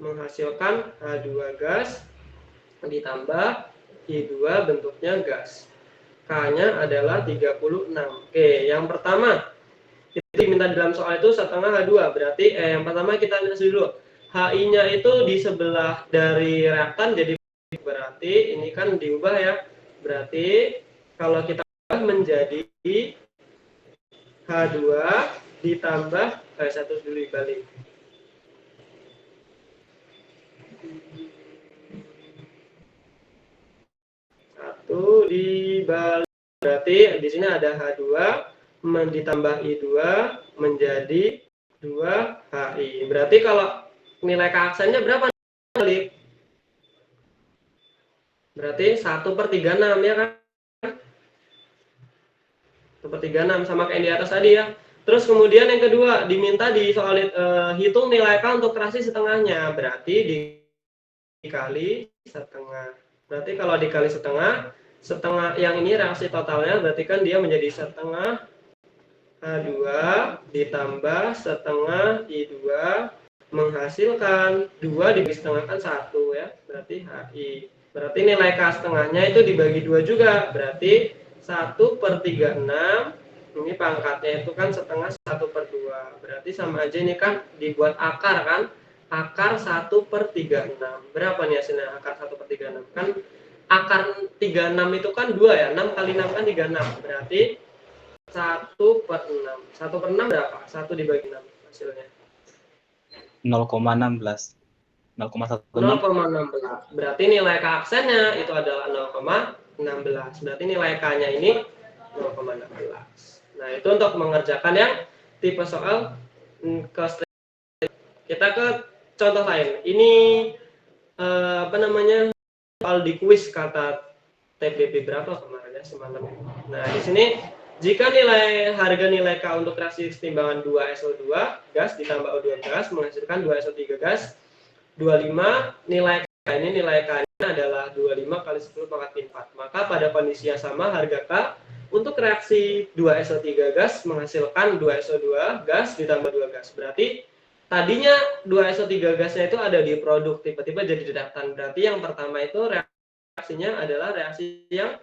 menghasilkan H2 gas ditambah I2 bentuknya gas. K-nya adalah 36. Oke, yang pertama itu diminta dalam soal itu setengah H2. Berarti yang pertama kita lihat dulu. HI-nya itu di sebelah dari reaktan, jadi berarti ini kan diubah ya. Berarti kalau kita menjadi H2 ditambah satu dulu dibalik. Satu dibalik. Berarti di sini ada H2 ditambah I2 menjadi 2HI. Berarti kalau nilai K aksennya berapa? Berarti 1/36 ya kan? 1/36 sama kayak di atas tadi ya. Terus kemudian yang kedua diminta di soal hitung nilai K untuk reaksi setengahnya. Berarti dikali setengah. Berarti kalau dikali setengah setengah, yang ini reaksi totalnya berarti kan dia menjadi setengah H2 ditambah setengah I2 menghasilkan 2 dibagi setengah kan 1 ya, berarti HI. Berarti nilai K setengahnya itu dibagi 2 juga, berarti 1/36, ini pangkatnya itu kan setengah 1/2, berarti sama aja ini kan dibuat akar kan, akar 1/36. Berapa nih hasilnya akar 1/36? Kan akar 36 itu kan 2 ya, 6 kali 6 kan 36, berarti 1/6. 1/6 berapa? 1 dibagi 6 hasilnya. 0,16. 0,16. 0,16. Berarti nilai K aksennya itu adalah 0,16. Berarti nilai K-nya ini 0,16. Nah, itu untuk mengerjakan yang tipe soal kita ke contoh lain. Ini apa namanya? Soal di kuis kata TBB berapa kemarin ya semalam. Nah, di sini jika harga nilai K untuk reaksi kesetimbangan 2SO2 gas ditambah O2 gas menghasilkan 2SO3 gas 25, nilai K ini nilai K-nya adalah 25 kali 10 pangkat min 4. Maka pada kondisi yang sama harga K untuk reaksi 2SO3 gas menghasilkan 2SO2 gas ditambah 2 gas. Berarti tadinya 2SO3 gasnya itu ada di produk, tiba-tiba jadi reaktan. Berarti yang pertama itu reaksinya adalah reaksi yang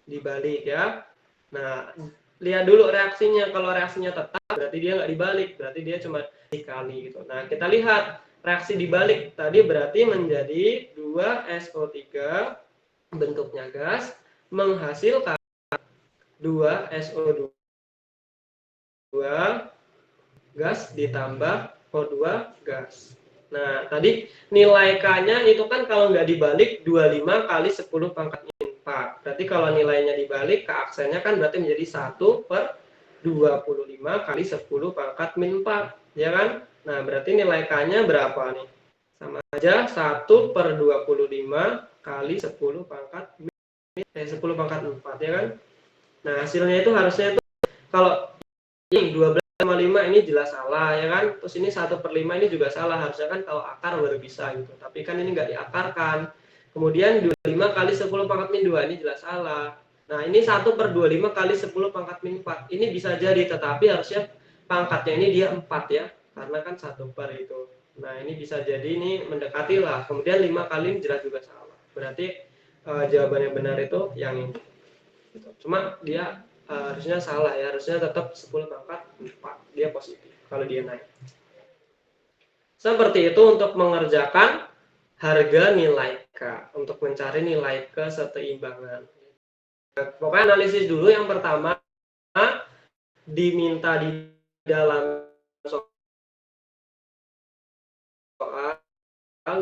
dibalik ya. Nah, lihat dulu reaksinya. Kalau reaksinya tetap, berarti dia nggak dibalik, berarti dia cuma dikali gitu. Nah, kita lihat reaksi dibalik tadi berarti menjadi 2SO3 bentuknya gas menghasilkan 2SO2 gas ditambah O2 gas. Nah, tadi nilai K-nya itu kan kalau nggak dibalik 25 kali 10 pangkat min 4. Berarti kalau nilainya dibalik ke aksennya kan berarti menjadi 1/25 kali 10 pangkat min 4. Ya kan? Nah, berarti nilai K-nya berapa nih? Sama aja 1/25 kali 10 pangkat min 10 pangkat 4 ya kan? Nah, hasilnya itu harusnya itu kalau ini 12,5 ini jelas salah ya kan, terus ini 1/5 ini juga salah, harusnya kan kalau akar baru bisa gitu, tapi kan ini nggak diakarkan. Kemudian 25 kali 10 pangkat min 2 ini jelas salah. Nah, ini 1/25 kali 10 pangkat min 4 ini bisa jadi, tetapi harusnya pangkatnya ini dia 4 ya, karena kan 1/, itu. Nah, ini bisa jadi ini mendekati lah. Kemudian 5 kali ini jelas juga salah, berarti jawabannya benar itu yang ini gitu. Cuma dia harusnya salah ya, harusnya tetap 10 pangkat 4, dia positif kalau dia naik. Seperti itu untuk mengerjakan harga nilai K, untuk mencari nilai kesetimbangan. Pokoknya analisis dulu yang pertama, diminta di dalam soal,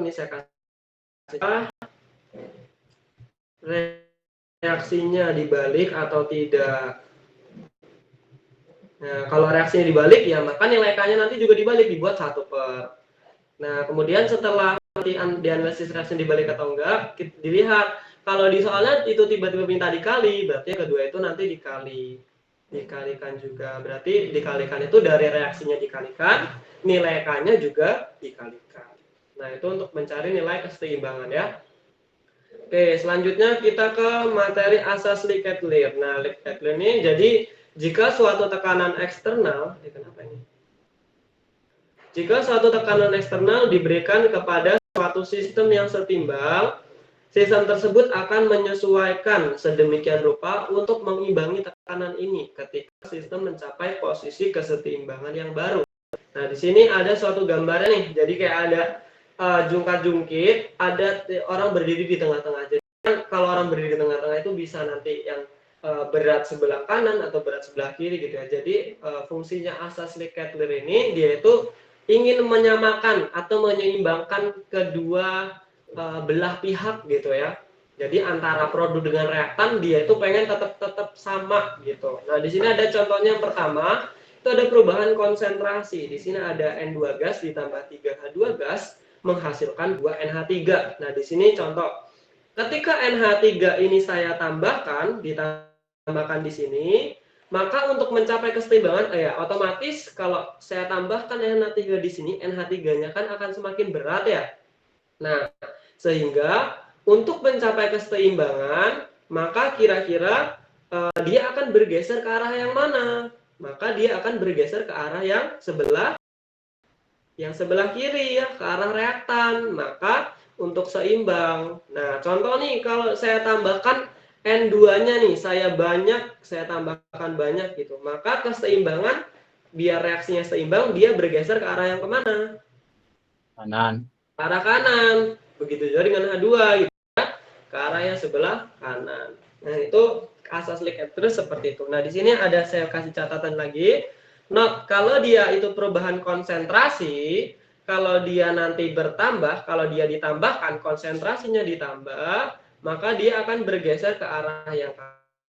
ini saya kasih reaksinya dibalik atau tidak. Nah, kalau reaksinya dibalik ya maka nilai K-nya nanti juga dibalik, dibuat 1/. Nah, kemudian setelah nanti dianalisis reaksi dibalik atau enggak, dilihat kalau di soalnya itu tiba-tiba minta dikali, berarti yang kedua itu nanti dikalikan juga. Berarti dikalikan itu dari reaksinya dikalikan, nilai K-nya juga dikalikan. Nah, itu untuk mencari nilai keseimbangan ya. Oke, selanjutnya kita ke materi asas Likert-Leer. Nah, Likert-Leer ini jadi jika suatu tekanan eksternal, kenapa ini? Jika suatu tekanan eksternal diberikan kepada suatu sistem yang setimbang, sistem tersebut akan menyesuaikan sedemikian rupa untuk mengimbangi tekanan ini ketika sistem mencapai posisi kesetimbangan yang baru. Nah, di sini ada suatu gambarnya nih. Jadi kayak ada jungkat-jungkit, ada orang berdiri di tengah-tengah. Jadi kalau orang berdiri di tengah-tengah itu bisa nanti yang berat sebelah kanan atau berat sebelah kiri gitu ya. Jadi fungsinya asas Likert-Leer ini dia itu ingin menyamakan atau menyeimbangkan kedua belah pihak gitu ya. Jadi antara produk dengan reaktan dia itu pengen tetap sama gitu. Nah, di sini ada contohnya yang pertama, itu ada perubahan konsentrasi. Di sini ada N2 gas ditambah 3H2 gas menghasilkan 2 NH3. Nah, di sini contoh. Ketika NH3 ini saya tambahkan, ditambahkan di sini, maka untuk mencapai kesetimbangan ya otomatis kalau saya tambahkan NH3 di sini, NH3-nya kan akan semakin berat ya. Nah, sehingga untuk mencapai keseimbangan maka kira-kira dia akan bergeser ke arah yang mana? Maka dia akan bergeser ke arah yang sebelah kiri ya, ke arah reaktan. Maka untuk seimbang. Nah, contoh nih kalau saya tambahkan N2-nya nih, saya tambahkan banyak gitu. Maka keseimbangan biar reaksinya seimbang, dia bergeser ke arah yang kemana? Kanan. Ke arah kanan. Begitu juga dengan H2 gitu ya, ke arah yang sebelah kanan. Nah, itu asas Lake-Edwards seperti itu. Nah, di sini ada saya kasih catatan lagi. Note, kalau dia itu perubahan konsentrasi, kalau dia nanti bertambah, kalau dia ditambahkan, konsentrasinya ditambah, maka dia akan bergeser ke arah yang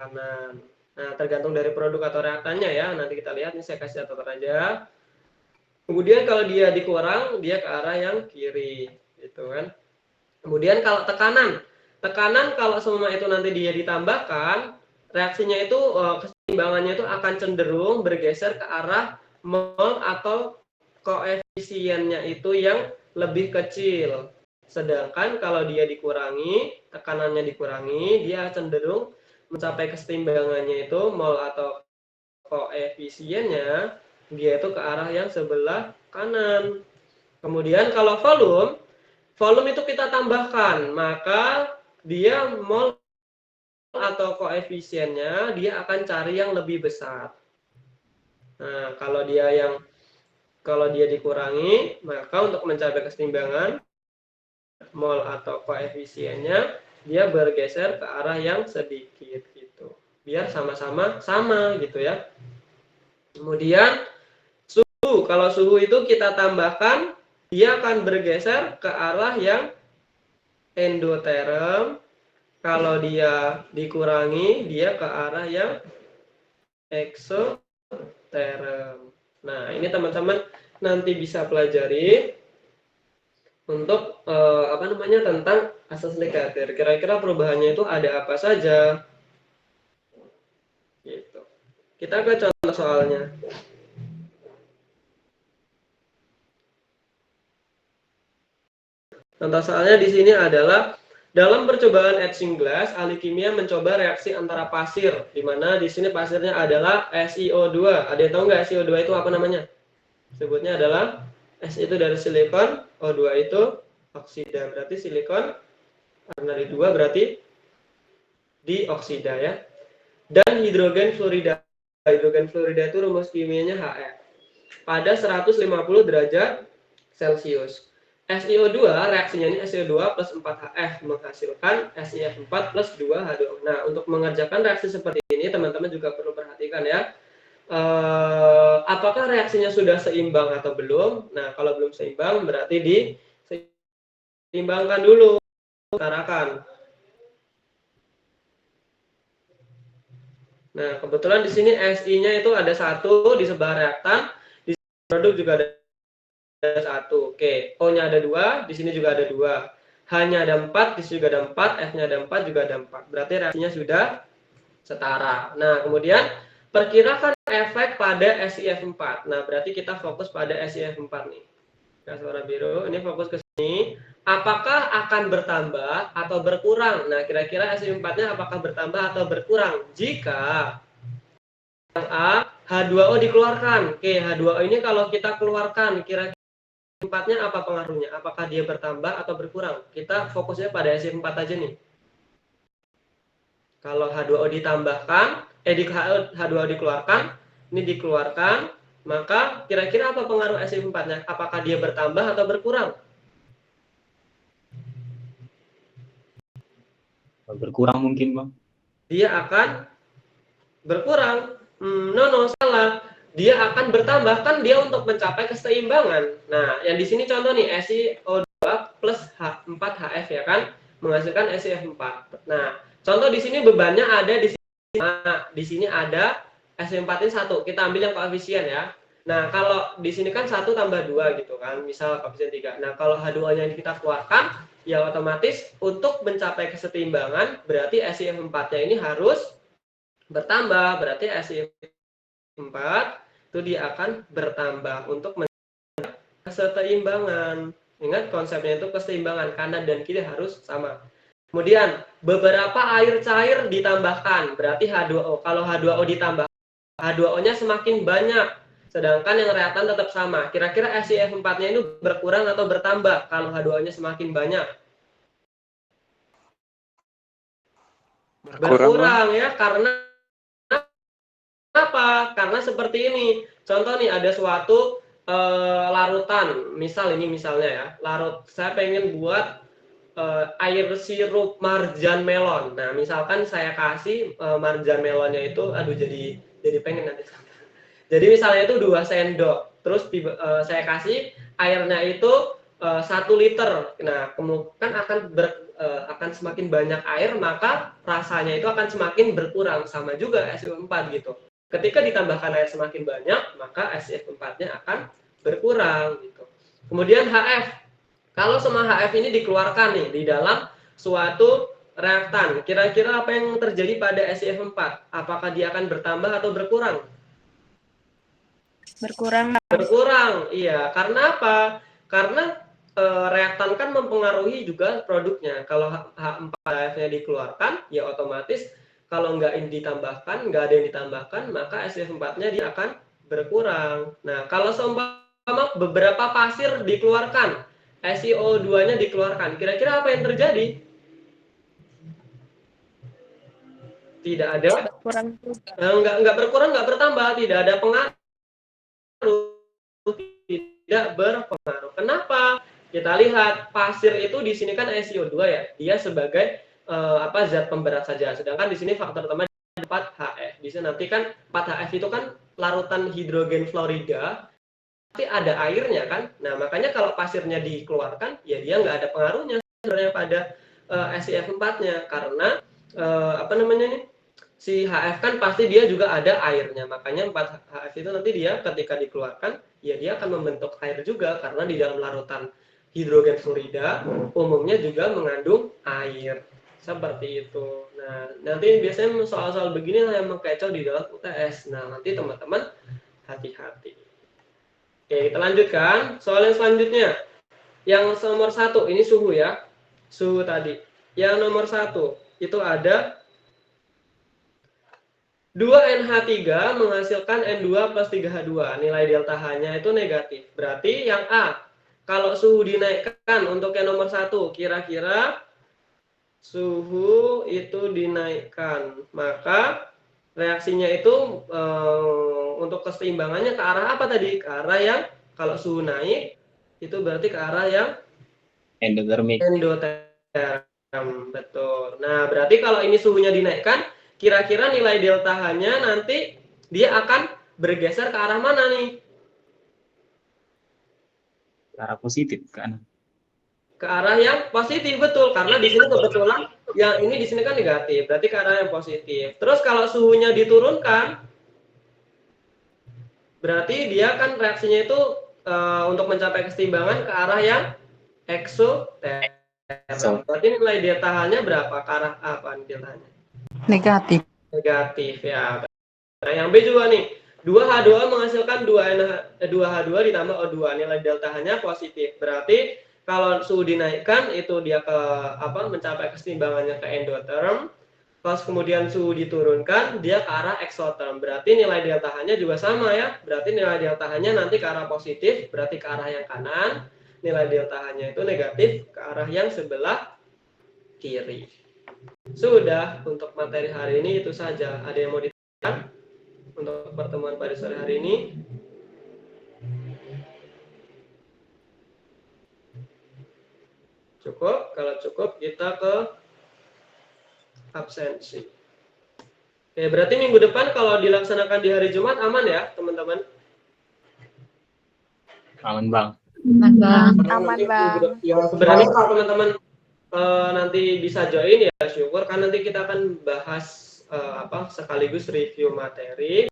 kanan. Nah, tergantung dari produk atau reaktannya ya. Nanti kita lihat, ini saya kasih catatan aja. Kemudian kalau dia dikurang, dia ke arah yang kiri, gitu kan. Kemudian kalau tekanan kalau semua itu nanti dia ditambahkan, reaksinya itu keseimbangannya itu akan cenderung bergeser ke arah mol atau koefisiennya itu yang lebih kecil. Sedangkan kalau dia dikurangi, tekanannya dikurangi, dia cenderung mencapai keseimbangannya itu mol atau koefisiennya dia itu ke arah yang sebelah kanan. Kemudian kalau volume itu kita tambahkan, maka dia mol atau koefisiennya dia akan cari yang lebih besar. Nah, kalau dia dikurangi, maka untuk mencapai keseimbangan mol atau koefisiennya dia bergeser ke arah yang sedikit gitu. Biar sama-sama sama gitu ya. Kemudian suhu, kalau suhu itu kita tambahkan, dia akan bergeser ke arah yang endoterm. Kalau dia dikurangi, dia ke arah yang exotherm. Nah, ini teman-teman nanti bisa pelajari untuk tentang asas Lake-Edwards. Kira-kira perubahannya itu ada apa saja? Gitu. Kita ke contoh soalnya. Contoh soalnya di sini adalah dalam percobaan etching glass, ahli kimia mencoba reaksi antara pasir, di mana di sini pasirnya adalah SiO2. Ada yang tahu nggak SiO2 itu apa namanya? Sebutnya adalah S itu dari silikon, O2 itu oksida. Berarti silikon karena ada 2 berarti dioksida ya. Dan hidrogen fluorida. Hidrogen fluorida itu rumus kimianya He. Pada 150 derajat Celcius. SiO2 reaksinya ini SiO2 plus 4HF menghasilkan SiF4 plus 2H2O. Nah, untuk mengerjakan reaksi seperti ini teman-teman juga perlu perhatikan ya. Apakah reaksinya sudah seimbang atau belum? Nah, kalau belum seimbang berarti diseimbangkan dulu, utarakan. Nah, kebetulan di sini Si-nya itu ada 1 di sebelah reaktan, di produk juga ada 1. Oke, O-nya ada 2, di sini juga ada 2. H-nya ada 4, di sini juga ada 4, F-nya ada 4, juga ada 4. Berarti reaksinya sudah setara. Nah, kemudian perkirakan efek pada SiF4. Nah, berarti kita fokus pada SiF4 nih. Gas warna biru, ini fokus ke sini. Apakah akan bertambah atau berkurang? Nah, kira-kira SiF4-nya apakah bertambah atau berkurang? Jika yang A, H2O dikeluarkan. Oke, H2O ini kalau kita keluarkan, kira-kira SiF4-nya apa pengaruhnya? Apakah dia bertambah atau berkurang? Kita fokusnya pada SiF4 aja nih. Kalau H2O ditambahkan, H2O dikeluarkan, ini dikeluarkan, maka kira-kira apa pengaruh SiF4-nya? Apakah dia bertambah atau berkurang? Berkurang mungkin, Bang. Dia akan berkurang. Salah. Dia akan bertambah, kan dia untuk mencapai keseimbangan. Nah, yang di sini contoh nih, SiO2 plus 4HF ya kan, menghasilkan SiF4. Nah, contoh di sini bebannya ada di sini. Nah, di sini ada SiF4 ini 1. Kita ambil yang koefisien ya. Nah, kalau di sini kan 1 tambah 2 gitu kan, misal koefisien 3. Nah, kalau H2-nya kita keluarkan, ya otomatis untuk mencapai keseimbangan, berarti SiF4-nya ini harus bertambah. Berarti SiF4 itu dia akan bertambah untuk mencapai keseimbangan. Ingat konsepnya itu keseimbangan, kanan dan kiri harus sama. Kemudian beberapa air cair ditambahkan, berarti H2O. Kalau H2O ditambah, H2O-nya semakin banyak, sedangkan yang reaktan tetap sama. Kira-kira SiF4-nya itu berkurang atau bertambah kalau H2O-nya semakin banyak? Berkurang ya, karena apa? Karena seperti ini. Contoh nih, ada suatu larutan, misalnya ya, saya pengen buat air sirup marjan melon. Nah, misalkan saya kasih marjan melonnya itu, aduh jadi pengen nanti. Jadi misalnya itu 2 sendok, terus saya kasih airnya itu 1 liter. Nah, kan akan semakin banyak air, maka rasanya itu akan semakin berkurang, sama juga SiO4 gitu. Ketika ditambahkan air semakin banyak, maka SiF4-nya akan berkurang gitu. Kemudian HF. Kalau semua HF ini dikeluarkan nih di dalam suatu reaktan, kira-kira apa yang terjadi pada SiF4? Apakah dia akan bertambah atau berkurang? Berkurang. Berkurang, iya. Karena apa? Karena reaktan kan mempengaruhi juga produknya. Kalau H4HF-nya dikeluarkan, ya otomatis kalau nggak ada yang ditambahkan, maka SiF4-nya dia akan berkurang. Nah, kalau seumpama beberapa pasir dikeluarkan, SiO2-nya dikeluarkan, kira-kira apa yang terjadi? Tidak ada. Berkurang juga. Nggak berkurang, nggak bertambah, tidak ada pengaruh, tidak berpengaruh. Kenapa? Kita lihat pasir itu di sini kan SiO2 ya, dia sebagai zat pemberat saja. Sedangkan di sini faktor utama 4HF. Di sini nanti kan 4HF itu kan larutan hidrogen fluorida, tapi ada airnya kan. Nah, makanya kalau pasirnya dikeluarkan, ya dia nggak ada pengaruhnya sebenarnya pada SiF4-nya, karena si HF kan pasti dia juga ada airnya. Makanya 4HF itu nanti dia ketika dikeluarkan, ya dia akan membentuk air juga, karena di dalam larutan hidrogen fluorida umumnya juga mengandung air. Seperti itu. Nah, nanti biasanya soal-soal begini yang mengkecoh di dalam UTS. Nah, nanti teman-teman hati-hati. Oke, kita lanjutkan. Soal yang selanjutnya. Yang nomor 1, ini suhu ya. Suhu tadi. Yang nomor 1, itu ada 2NH3 menghasilkan N2 plus 3H2. Nilai delta H-nya itu negatif. Berarti yang A, kalau suhu dinaikkan untuk yang nomor 1, kira-kira suhu itu dinaikkan, maka reaksinya itu untuk keseimbangannya ke arah apa tadi? Ke arah yang kalau suhu naik itu berarti ke arah yang Endotermik. Betul. Nah, berarti kalau ini suhunya dinaikkan, kira-kira nilai delta H-nya nanti dia akan bergeser ke arah mana nih? Ke arah positif kan? Ke arah yang positif, betul, karena di sini kebetulan yang ini di sini kan negatif, berarti ke arah yang positif. Terus kalau suhunya diturunkan, berarti dia kan reaksinya itu untuk mencapai keseimbangan ke arah yang eksoterm. Berarti nilai delta H-nya berapa? Ke arah apa delta H-nya? Negatif. Negatif ya. Nah, yang B juga nih. 2H2 menghasilkan 2H2 ditambah O2. Nilai delta H-nya positif. Berarti kalau suhu dinaikkan itu dia mencapai keseimbangannya ke endoterm. Pas kemudian suhu diturunkan, dia ke arah exotherm. Berarti nilai delta H-nya juga sama ya. Berarti nilai delta H-nya nanti ke arah positif, berarti ke arah yang kanan. Nilai delta H-nya itu negatif ke arah yang sebelah kiri. Sudah, untuk materi hari ini itu saja. Ada yang mau ditanyakan untuk pertemuan pada sore hari ini? Cukup? Kalau cukup kita ke absensi. Oke, berarti minggu depan kalau dilaksanakan di hari Jumat aman ya, teman-teman? Aman, Bang. Aman, Bang. Aman, Bang. Ya, sebenarnya kalau teman-teman nanti bisa join ya syukur, kan nanti kita akan bahas sekaligus review materi